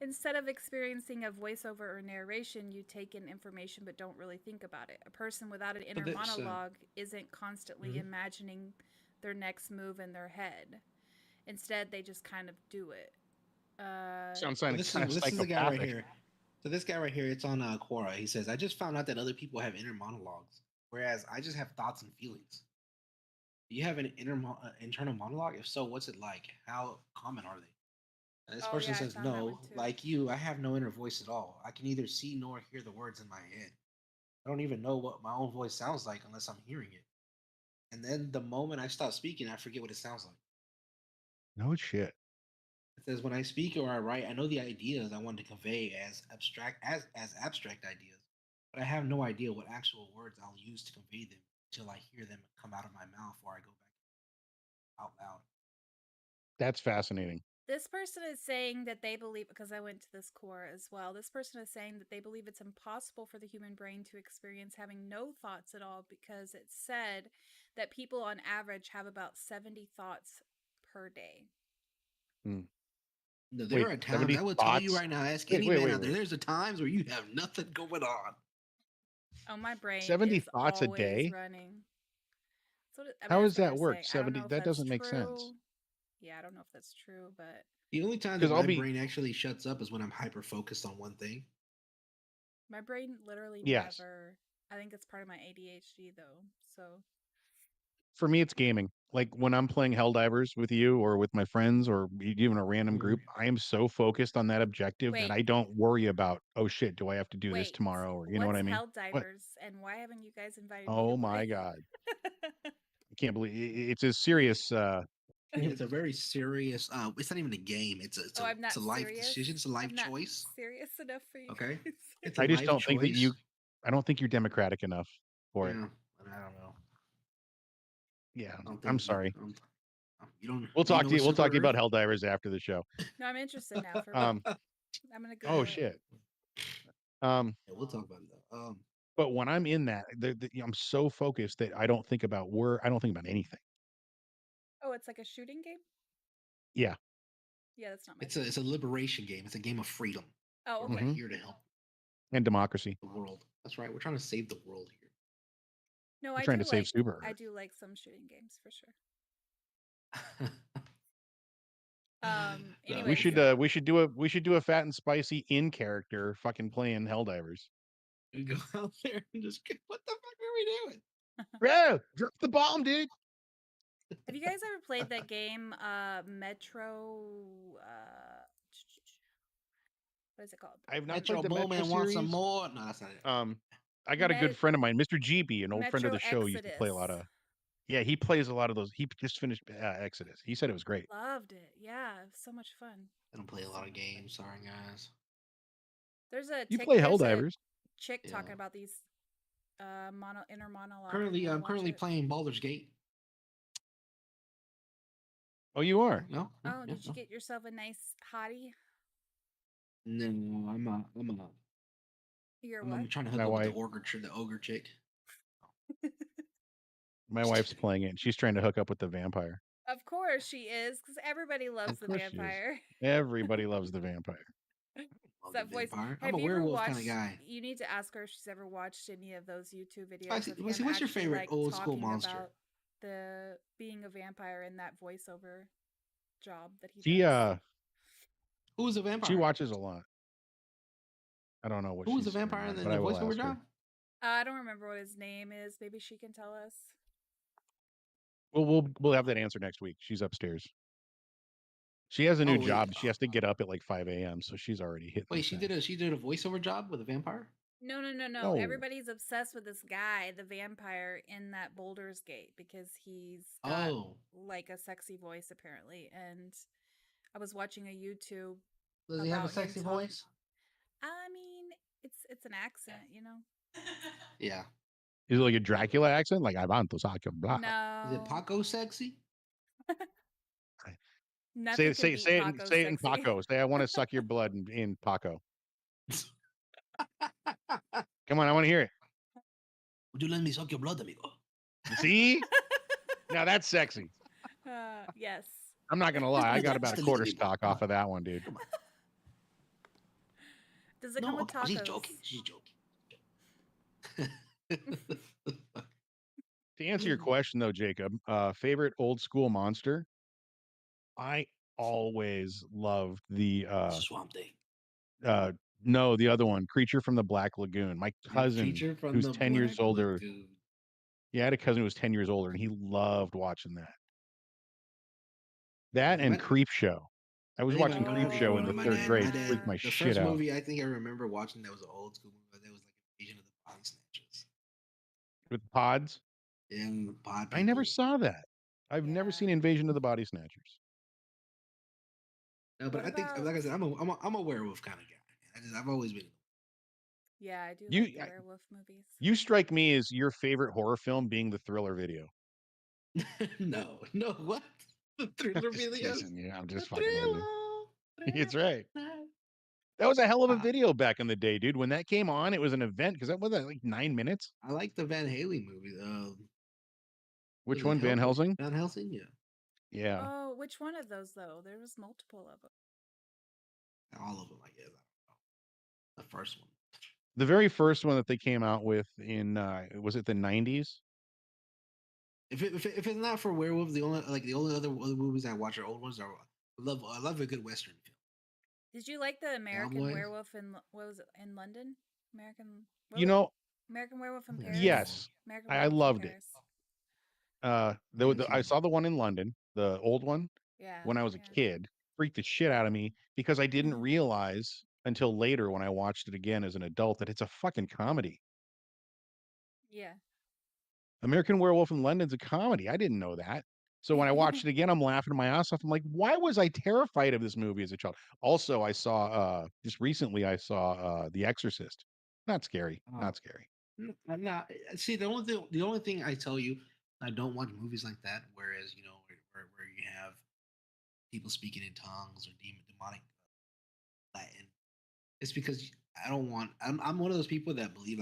instead of experiencing a voiceover or narration, you take in information but don't really think about it. A person without an So inner that's monologue isn't constantly mhm. imagining their next move in their head. Instead, they just kind of do it. Sounds So kind of this is the guy right psychopathic. here. So this guy right here, it's on Quora. He says, "I just found out that other people have inner monologues, whereas I just have thoughts and feelings. Do you have an internal monologue? If so, what's it like? How common are they?" And this Oh person yeah, I says, found that one "No, too. like you, I have no inner voice at all. I can neither see nor hear the words in my head. I don't even know what my own voice sounds like unless I'm hearing it. And then the moment I stop speaking, I forget what it sounds like." No shit. It says, "When I speak or I write, I know the ideas I want to convey as abstract ideas. but I have no idea what actual words I'll use to convey them until I hear them come out of my mouth or I go back out loud. That's fascinating. This person is saying that they believe, because I went to this core as well, this person is saying that they believe it's impossible for the human brain to experience having no thoughts at all because it's said that people on average have about 70 thoughts per day. Hmm. No, there Wait, are times 70 I will tell you thoughts? right now. Ask Wait, any wait, man wait, out there. wait. There's the times where you have nothing going on. Oh, my brain 70 is thoughts a always day? running. So I mean, How that's does what that they're work? saying. I don't 70, know if that that's doesn't make sense. true. Yeah, I don't know if that's true, but The only time 'Cause that I'll my be- brain actually shuts up is when I'm hyper focused on one thing. my brain literally Yes. never. I think it's part of my ADHD though. So For me, it's gaming. Like when I'm playing Helldivers with you or with my friends or even a random group, I am so focused on that objective that Wait. I don't worry about, oh shit, do I have to do this wait, tomorrow? Or you know what what's I mean? What? Helldivers and why haven't you guys invited me Oh to my play? God. I can't believe it's a serious It's a very serious. It's not even a game. It's Oh, I'm not it's a life serious. decision. It's a life I'm not choice. serious enough for you Okay, guys. it's a I just life don't think that choice. I don't think you're democratic enough for it. Yeah, and I don't know. Yeah, I don't I'm think sorry. you don't. We'll Do you talk know to you. what We'll talk Super to you about Earth? Helldivers after the show. No, I'm interested now. For real. Um, I'm gonna oh Google it. shit. Yeah, we'll talk about it though. But when I'm in that, I'm so focused that I don't think about I don't think about anything. Oh, it's like a shooting game. Yeah. Yeah, that's not my. It's a liberation game. It's a game of freedom. Oh, We're okay. Mhm. here to help And democracy. the world. That's right. We're trying to save the world here. No, We're I trying do to save like. Super I Earth. do like some shooting games for sure. We Anyways, should do a fat and spicy in character fucking playing Helldivers. We go out there and just what the fuck are we doing? Bro, drop the bomb, dude. have you guys ever played that game, Metro? What is it called? I have not Metro played the Boomin Metro wants some series. more. No, that's not it. I got a good friend of mine, Mr. GB, an old friend of Metro the show, used to play a lot of. Yeah, he plays a lot of those. He just finished Exodus. He said it was great. Loved it. Yeah, it was so much fun. I don't play a lot of games. Sorry, guys. There's a You tick, play there's a Helldivers. chick Yeah. talking about these inner monologue. Currently, You wanna I'm watch currently it? playing Baldur's Gate. Oh, you are? No. Oh, did you get yourself a nice hottie? No, You're I'm what? trying to hook My up with wife. the ogre chick. My wife's playing it, and she's trying to hook up with the vampire. Of course she is, because everybody loves Of the course she is. vampire. Everybody loves the vampire. Love That the voice. vampire. Have I'm a you ever werewolf watched? kind of guy. You need to ask her if she's ever watched any of those YouTube videos Spicy, of him what's your actually, favorite like, old school talking monster? about the being a vampire and that voiceover job that he She does. Who's a vampire? She watches a lot. I don't know what Who was she's the vampire saying, in but the I will voiceover ask her. job? I don't remember what his name is. Maybe she can tell us. We'll have that answer next week. She's upstairs. She has a new Oh, wait. job. She has to get up at like 5 a.m. So she's already hitting. Wait, the she thing. did a voiceover job with a vampire? No. No. Everybody's obsessed with this guy, the vampire in that Boulder's Gate, because he's got like a sexy voice apparently. And I was watching a YouTube. Does he have a about him sexy talking- voice? I mean, it's an accent, you know. Yeah. Is it like a Dracula accent? Like I want to suck your blood. No. Is it Paco sexy? Nothing Say can beat Paco it in sexy. Paco. Say I want to suck your blood in Paco. Come on, I want to hear it. Would you let me suck your blood, amigo? See? Now that's sexy. Yes. I'm not gonna lie. I got about a quarter stock off of that one, dude. Does it come with tacos? She's joking. She's joking. To answer your question though, Jacob, favorite old school monster? I always loved the Swamp Thing. no, the other one, Creature from the Black Lagoon. My cousin, who's 10 years older. Lagoon. Yeah, I had a cousin who was 10 years older, and he loved watching that. That and Creep Show. I was watching Creep Show in the third grade. Freaked my The shit first out. movie I think I remember watching that was an old school movie. That was like Invasion of the Body Snatchers. With pods? Yeah, pod. I never saw that. I've never seen Invasion of the Body Snatchers. No, but I think, like I said, I'm a werewolf kind of guy. I've always been. Yeah, I do You like the I- werewolf movies. you strike me as your favorite horror film being the Thriller video. No, what? The Thriller Just video? teasing you. I'm The just fucking with you. Thriller. It's right. That was a hell of a Uh, video back in the day, dude. When that came on, it was an event because that was like 9 minutes. I like the Van Halen movie. Which was it one, Van Helsing? Van Helsing, yeah. Yeah. Oh, which one of those though? There was multiple of them. All of them, I guess. I don't know. The first one. The very first one that they came out with in was it the 90s? If it's not for werewolves, the only other movies I watch are old ones. I love a good western film. Did you like the American Cowboys? Werewolf in what was it in London? You know, American Werewolf in Paris. yes. American I Werewolf in loved it. Paris. I saw the one in London, the old one, Yeah. when I was a kid. Freaked the shit out of me because I didn't realize until later when I watched it again as an adult that it's a fucking comedy. Yeah. American Werewolf in London's a comedy. I didn't know that. So when I watched it again, I'm laughing my ass off. I'm like, why was I terrified of this movie as a child? Also, I saw just recently I saw The Exorcist. Not scary. Not scary. I'm not. See, the only thing I tell you, I don't watch movies like that. Whereas where you have people speaking in tongues or demonic Latin, it's because I don't want. I'm one of those people that believe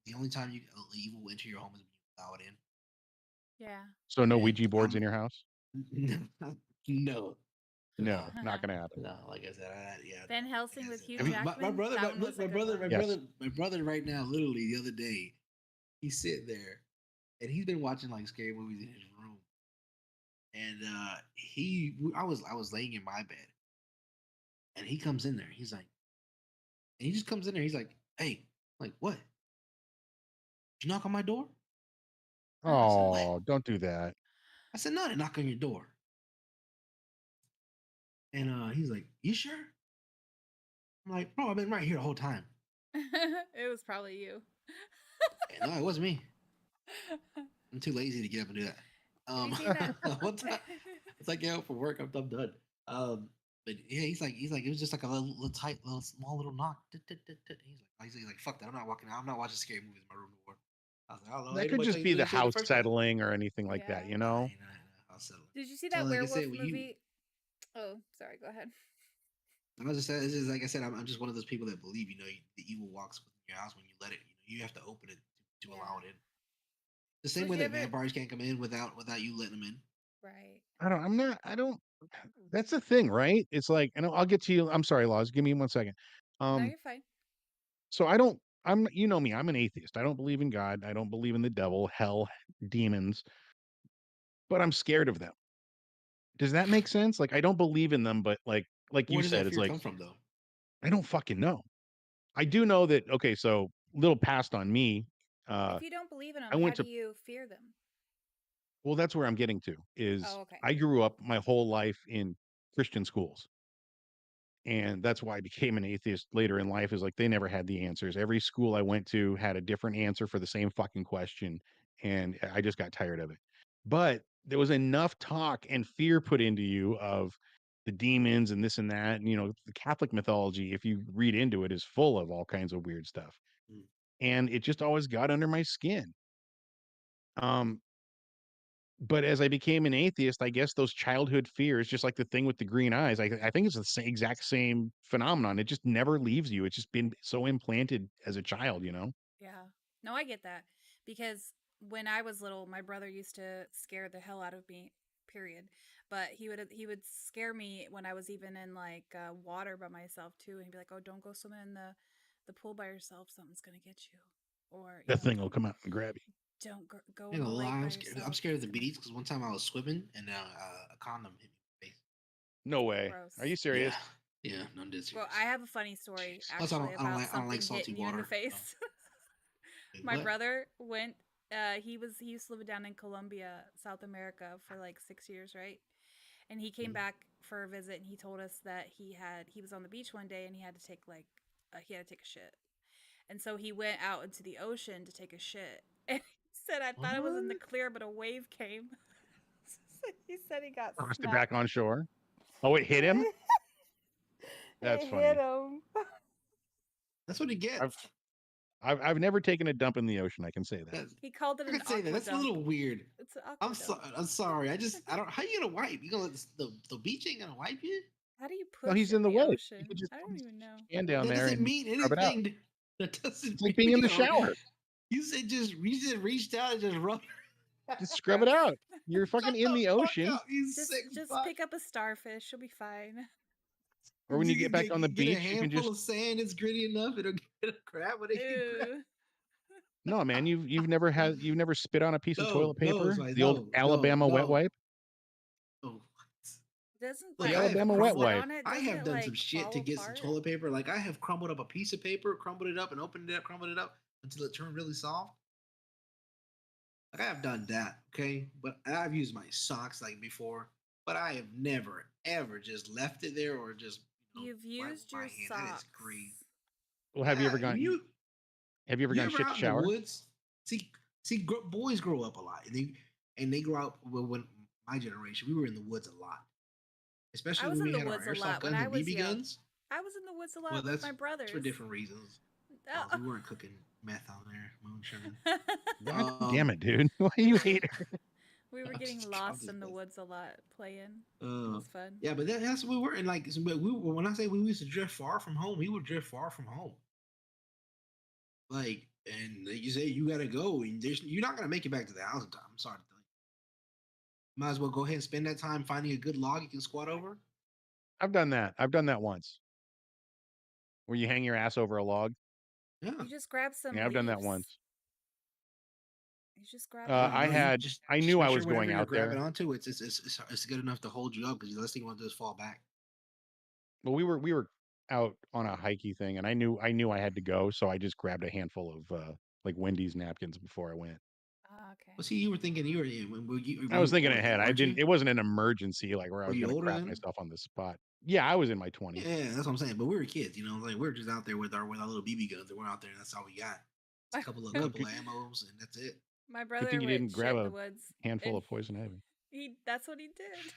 the only time evil will enter your home is when you allow it in. Yeah. So no Ouija boards in your house? No. No, not gonna happen. No, like I said, yeah. Van Helsing with Hugh I mean, Jackman. my brother, That one was a good one. Yes. my brother, right now, literally the other day, he's sitting there, and he's been watching like scary movies in his room, and I was laying in my bed, and he comes in there. He's like, and he just comes in there. He's like, "Hey, like what? Did you knock on my door?" Oh, don't do that. I said, "No, I didn't knock on your door." And he's like, "You sure?" I'm like, "Bro, I've been right here the whole time." It was probably you. No, it wasn't me. I'm too lazy to get up and do that. Have you seen that? One time, it's like, get out for work. I'm done. But yeah, he's like, it was just like a small little knock. He's like, fuck that. I'm not watching scary movies in my room anymore. I was like, I don't know. That could just be the house settling or anything like that, you know? House settling. Did you see So, that like I werewolf said, movie? Oh, sorry. Go ahead. I was just saying, it's just like I said, I'm just one of those people that believe, the evil walks within your house when you let it. You have to open it to allow it in. The same way that vampires can't come in without you letting them in. Right. I don't that's the thing, right? It's like, and I'll get to you. I'm sorry, Laws. Give me 1 second. No, you're fine. So you know me, I'm an atheist. I don't believe in God. I don't believe in the devil, hell, demons, but I'm scared of them. Does that make sense? Like I don't believe in them, but like you Where does said, that it's fear like come from, though? I don't fucking know. I do know that okay, so little past on me. If you don't believe in them, I how went do to you fear them? well, that's where I'm getting to is Oh, okay. I grew up my whole life in Christian schools. And that's why I became an atheist later in life is like they never had the answers. Every school I went to had a different answer for the same fucking question. And I just got tired of it. But there was enough talk and fear put into you of the demons and this and that. And, the Catholic mythology, if you read into it, is full of all kinds of weird stuff. And it just always got under my skin. But as I became an atheist, I guess those childhood fears, just like the thing with the green eyes, I think it's the exact same phenomenon. It just never leaves you. It's just been so implanted as a child, Yeah. No, I get that because when I was little, my brother used to scare the hell out of me. Period. But he would scare me when I was even in like water by myself too, and he'd be like, "Oh, don't go swimming in the pool by yourself. Something's gonna get you." Or That thing will come out and grab you. Don't go You in the know, lake by I'm yourself. scared of the beach because one time I was swimming and a condom hit me in the face. No way. Gross. Are you serious? Yeah, no, I'm dead serious. Well, I have a funny story Plus, actually about I don't like something salty hitting you in the water. face. Wait, My what? brother went. He used to live down in Colombia, South America, for like 6 years, right? And he came back for a visit, and he told us that he was on the beach one day, and he had to take a shit, and so he went out into the ocean to take a shit, and he said, "I thought it was in the clear, but a wave came." So he said he got Tossed it smacked. back on shore. Oh, it hit him? That's It funny. hit him. That's what he gets. I've never taken a dump in the ocean. I can say that. That's, He called it I an could say that. aqua That's a dump. little weird. It's an aqua dump. I'm sorry. I don't. How you gonna wipe? You gonna let the beach ain't gonna wipe you? How do you No, push he's in in the the way. You ocean? could just I put don't his even know. hand down That there doesn't and mean rub it out. anything. That doesn't. It's like being in the shower. You said you just reached out and just rub. Just scrub it out. You're fucking in the Fuck ocean. up, you sick Just fuck. pick up a starfish. You'll be fine. Or when you You get back on the get a beach, you can handful just of sand. It's gritty enough. It'll get a crab when it can grab. Ew. no, man. You've never spit on a piece of toilet No, it's paper. like The old Alabama wet wipe. Oh, Doesn't The look, like I have Alabama wet sit wipe. on it? I Doesn't have it, done like, some shit fall to get apart? some toilet paper. Like I have crumbled up a piece of paper, crumbled it up, and opened it up, crumbled it up until it turned really soft. Like I have done that, okay, but I've used my socks like before, but I have never ever just left it there or just You've wiped used my your hand. That is socks. crazy. Well, have you ever Yeah, gone? Have you ever you gone ever shit to out in the shower? woods? Boys grow up a lot, and they grow up. Well, when my generation, we were in the woods a lot, I especially was when in we the had our woods a airsoft lot when guns I and was BB young. guns. I was in the woods a lot Well, with that's my brothers. for different reasons. Oh. We weren't cooking meth out there, moonshine. God damn it, dude! Why you hate her? We were I'm getting just lost in the messing. woods a lot, playing. It was fun. Yeah, but that's what we were. And like, but when I say we used to drift far from home, we would drift far from home. Like, and you say you gotta go, and you're not gonna make it back to the house in time. I'm sorry to tell you. Might as well go ahead and spend that time finding a good log you can squat over. I've done that. I've done that once, where you hang your ass over a log. Yeah, You just grab some Yeah, I've done that leaves. once. You just grab I leaves. had. I knew I was whatever going you're out grabbing there. onto. It's good enough to hold you up because the last thing you want to do is fall back. Well, we were out on a hikey thing, and I knew I had to go, so I just grabbed a handful of like Wendy's napkins before I went. Oh, okay. Well, see, you were thinking you were in. I was thinking older then, ahead. I weren't didn't. you? It wasn't an emergency like where I Were was you going to older crap then? myself on the spot. Yeah, I was in my 20s. Yeah, that's what I'm saying. But we were kids, like we were just out there with our little BB guns, and we're out there, and that's all we got. It's a couple of ammos, and that's it. My Good brother thing you went didn't shit grab in the a woods. handful and of poison ivy. that's what he did.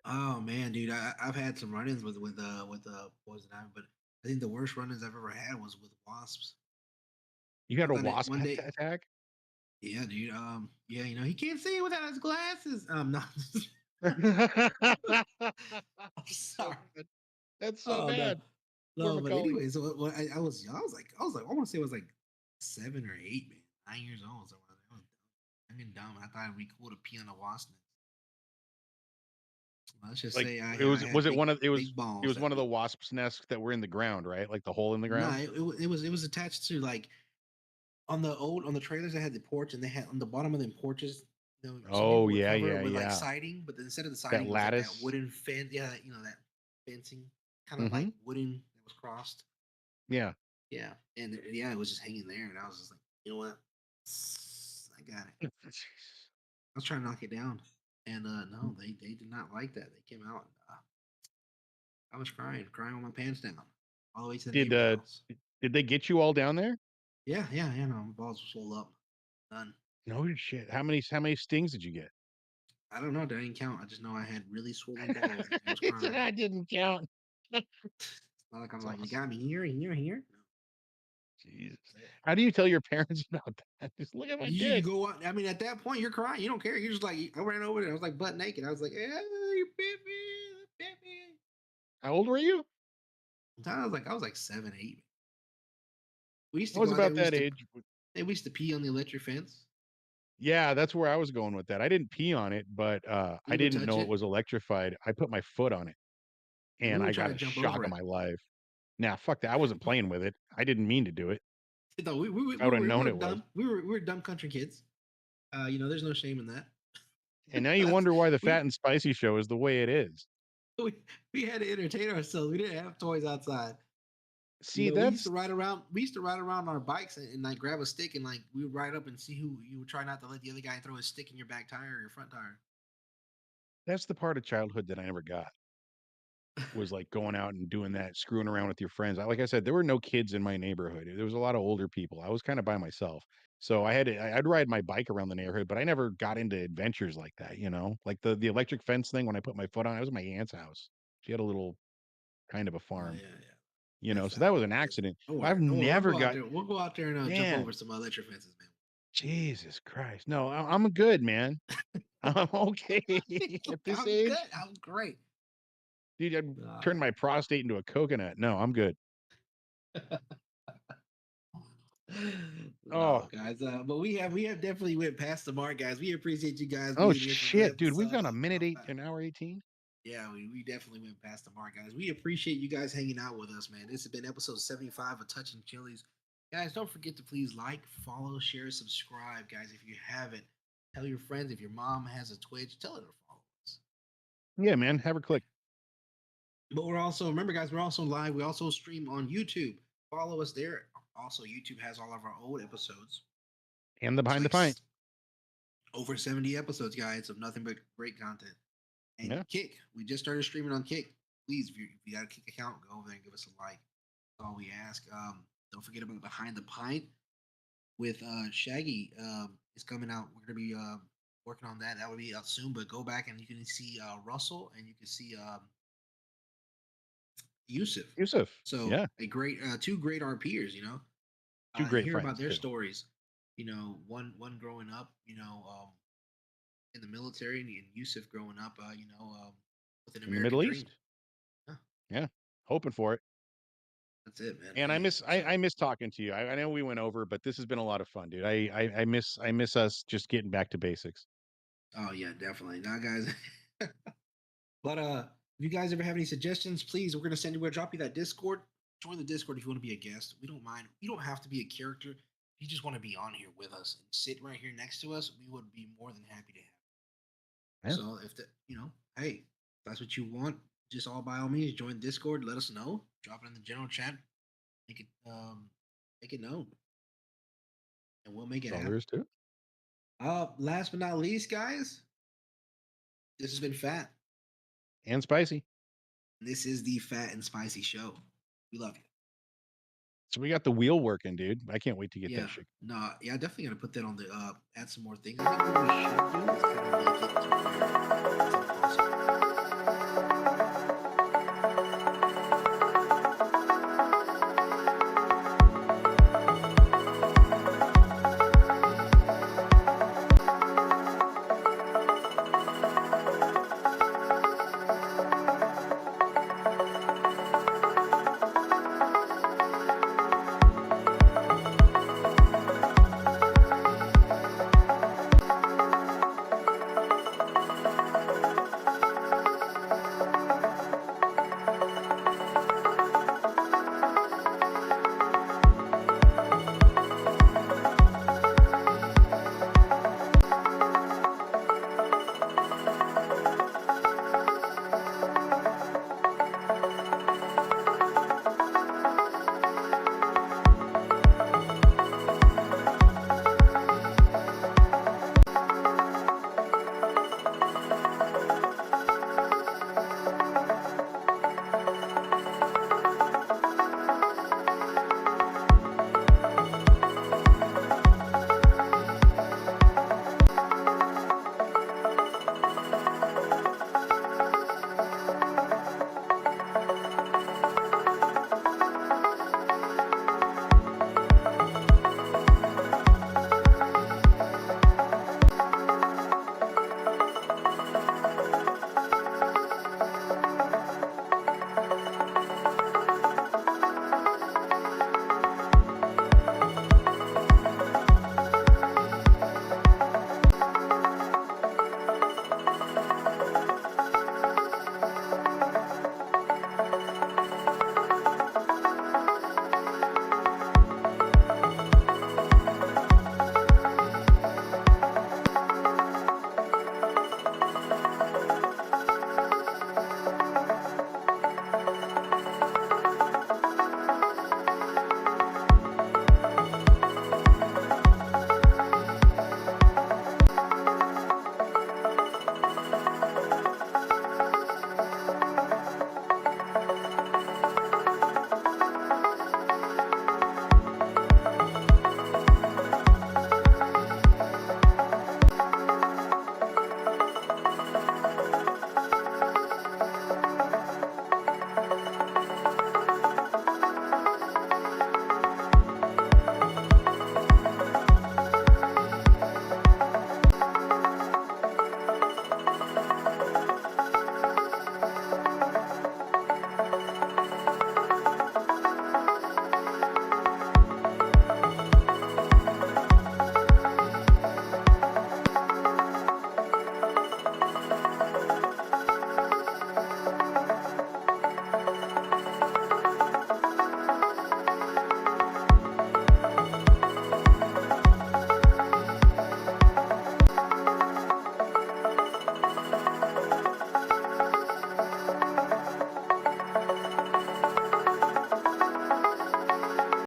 Oh man, dude, I've had some run-ins with poison ivy, but I think the worst run-ins I've ever had was with wasps. You had I a thought it- wasp one day- attack? Yeah, dude. Yeah, he can't see without his glasses. No, I'm sorry. That's so Oh no, bad. Poor no. But Macaulay. anyway, so when I was young, I want to say I was like 7 or 8, man, 9 years old. So I was dumb. I thought it'd be cool to pee on a wasp nest. Let's just Like say I it was. had Was it big, one of? It was. big balls. It was that one of the week. wasp's nests that were in the ground, right? Like the hole in the No, ground. it was attached to like on the trailers. They had the porch, and they had on the bottom of them porches. Some Oh people would yeah, cover yeah, it with like yeah. siding, but then instead of the siding, it was like that lattice. wooden fence. Yeah, that fencing, kind of Mm-hmm. like wooden that was crossed. Yeah. Yeah, and yeah, it was just hanging there, and I was just like, you know what, I got it. I was trying to knock it down, and no, they did not like that. They came out, and I was crying with my pants down, all the way to the Did neighbor's house. did they get you all down there? Yeah. No, my balls were swole up, done. No shit. How many stings did you get? I don't know. I didn't count. I just know I had really swollen balls. And I was crying. I didn't count. It's not like I'm like, you got me here. Jesus. How do you tell your parents about that? Just look at my You dick. go out. I mean, at that point, you're crying. You don't care. You're just like, I ran over there. I was like butt naked. I was like, you bit me. How old were you? I was like 7, 8. We used I to was go out there. about that age. We used to pee on the electric fence. Yeah, that's where I was going with that. I didn't pee on it, but I You would didn't touch know it. it was electrified. I put my foot on it, We and I would try got to a jump shock over of it. my life. Nah, fuck that. I wasn't playing with it. I didn't mean to do it. No, we I would have known were it was. dumb. We were dumb country kids. There's no shame in that. And now you wonder why the Fat and Spicy show is the way it is. We had to entertain ourselves. We didn't have toys outside. See, we used to ride around. We used to ride around on our bikes and like grab a stick and like we would ride up and see who you would try not to let the other guy throw his stick in your back tire or your front tire. that's the part of childhood that I never got. Was like going out and doing that, screwing around with your friends. Like I said, there were no kids in my neighborhood. There was a lot of older people. I was kind of by myself. So I'd ride my bike around the neighborhood, but I never got into adventures like that, Like the electric fence thing when I put my foot on, it was my aunt's house. She had a little kind of a Oh farm. yeah. You know, That's so that was not an accident. Don't worry. I've Don't worry. never We'll go out got there. We'll go out there and jump man. over some electric fences, man. Jesus Christ. No, I'm good, man. I'm okay at this I'm age. good. I'm great. Dude, I turned my prostate into a coconut. No, I'm good. No, Oh, guys. But we have definitely went past the mark, guys. We appreciate you guys oh being here for the shit, dude. We've episode. gone a minute 8, an hour 18. Yeah, we definitely went past the mark, guys. We appreciate you guys hanging out with us, man. This has been episode 75 of Touching Chilies. Guys, don't forget to please like, follow, share, subscribe, guys. If you haven't, tell your friends. If your mom has a Twitch, tell her to follow us. Yeah, man. Have her click. But we're also, remember, guys, we're also live. We also stream on YouTube. Follow us there. Also, YouTube has all of our old episodes. And the behind the pint. Over 70 episodes, guys, of nothing but great content. And Yeah. Kick, we just started streaming on Kick. Please, if you got a Kick account, go over there and give us a like. That's all we ask. Don't forget about Behind the Pint with Shaggy. Is coming out. We're gonna be working on that. That will be out soon. But go back and you can see Russell and you can see Yusuf. So yeah. a great two great RPers, you know. Two great hear friends, about their too. stories. You know, one growing up, you know, in the military, and Yusuf growing up, you know, with an In the American Middle dream. East. Yeah. Hoping for it. That's it, man. And I miss talking to you. I know we went over, but this has been a lot of fun, dude. I miss us just getting back to basics. Oh yeah, definitely. Now, guys. But if you guys ever have any suggestions, please, we're gonna drop you that Discord. Join the Discord if you want to be a guest. We don't mind. You don't have to be a character. If you just want to be on here with us and sit right here next to us, we would be more than happy to have. Yeah. So if you know, hey, if that's what you want, just all by all means join Discord. Let us know. Drop it in the general chat. Make it known, and we'll make it That's all happen. there is to it. Last but not least, guys, this has been Fat And spicy. This is the Fat and Spicy Show. We love you. So we got the wheel working, dude. I can't wait to get Yeah, that shit. no, yeah, definitely gonna put that on the add some more things. I think what we should do is kind of make it to where it's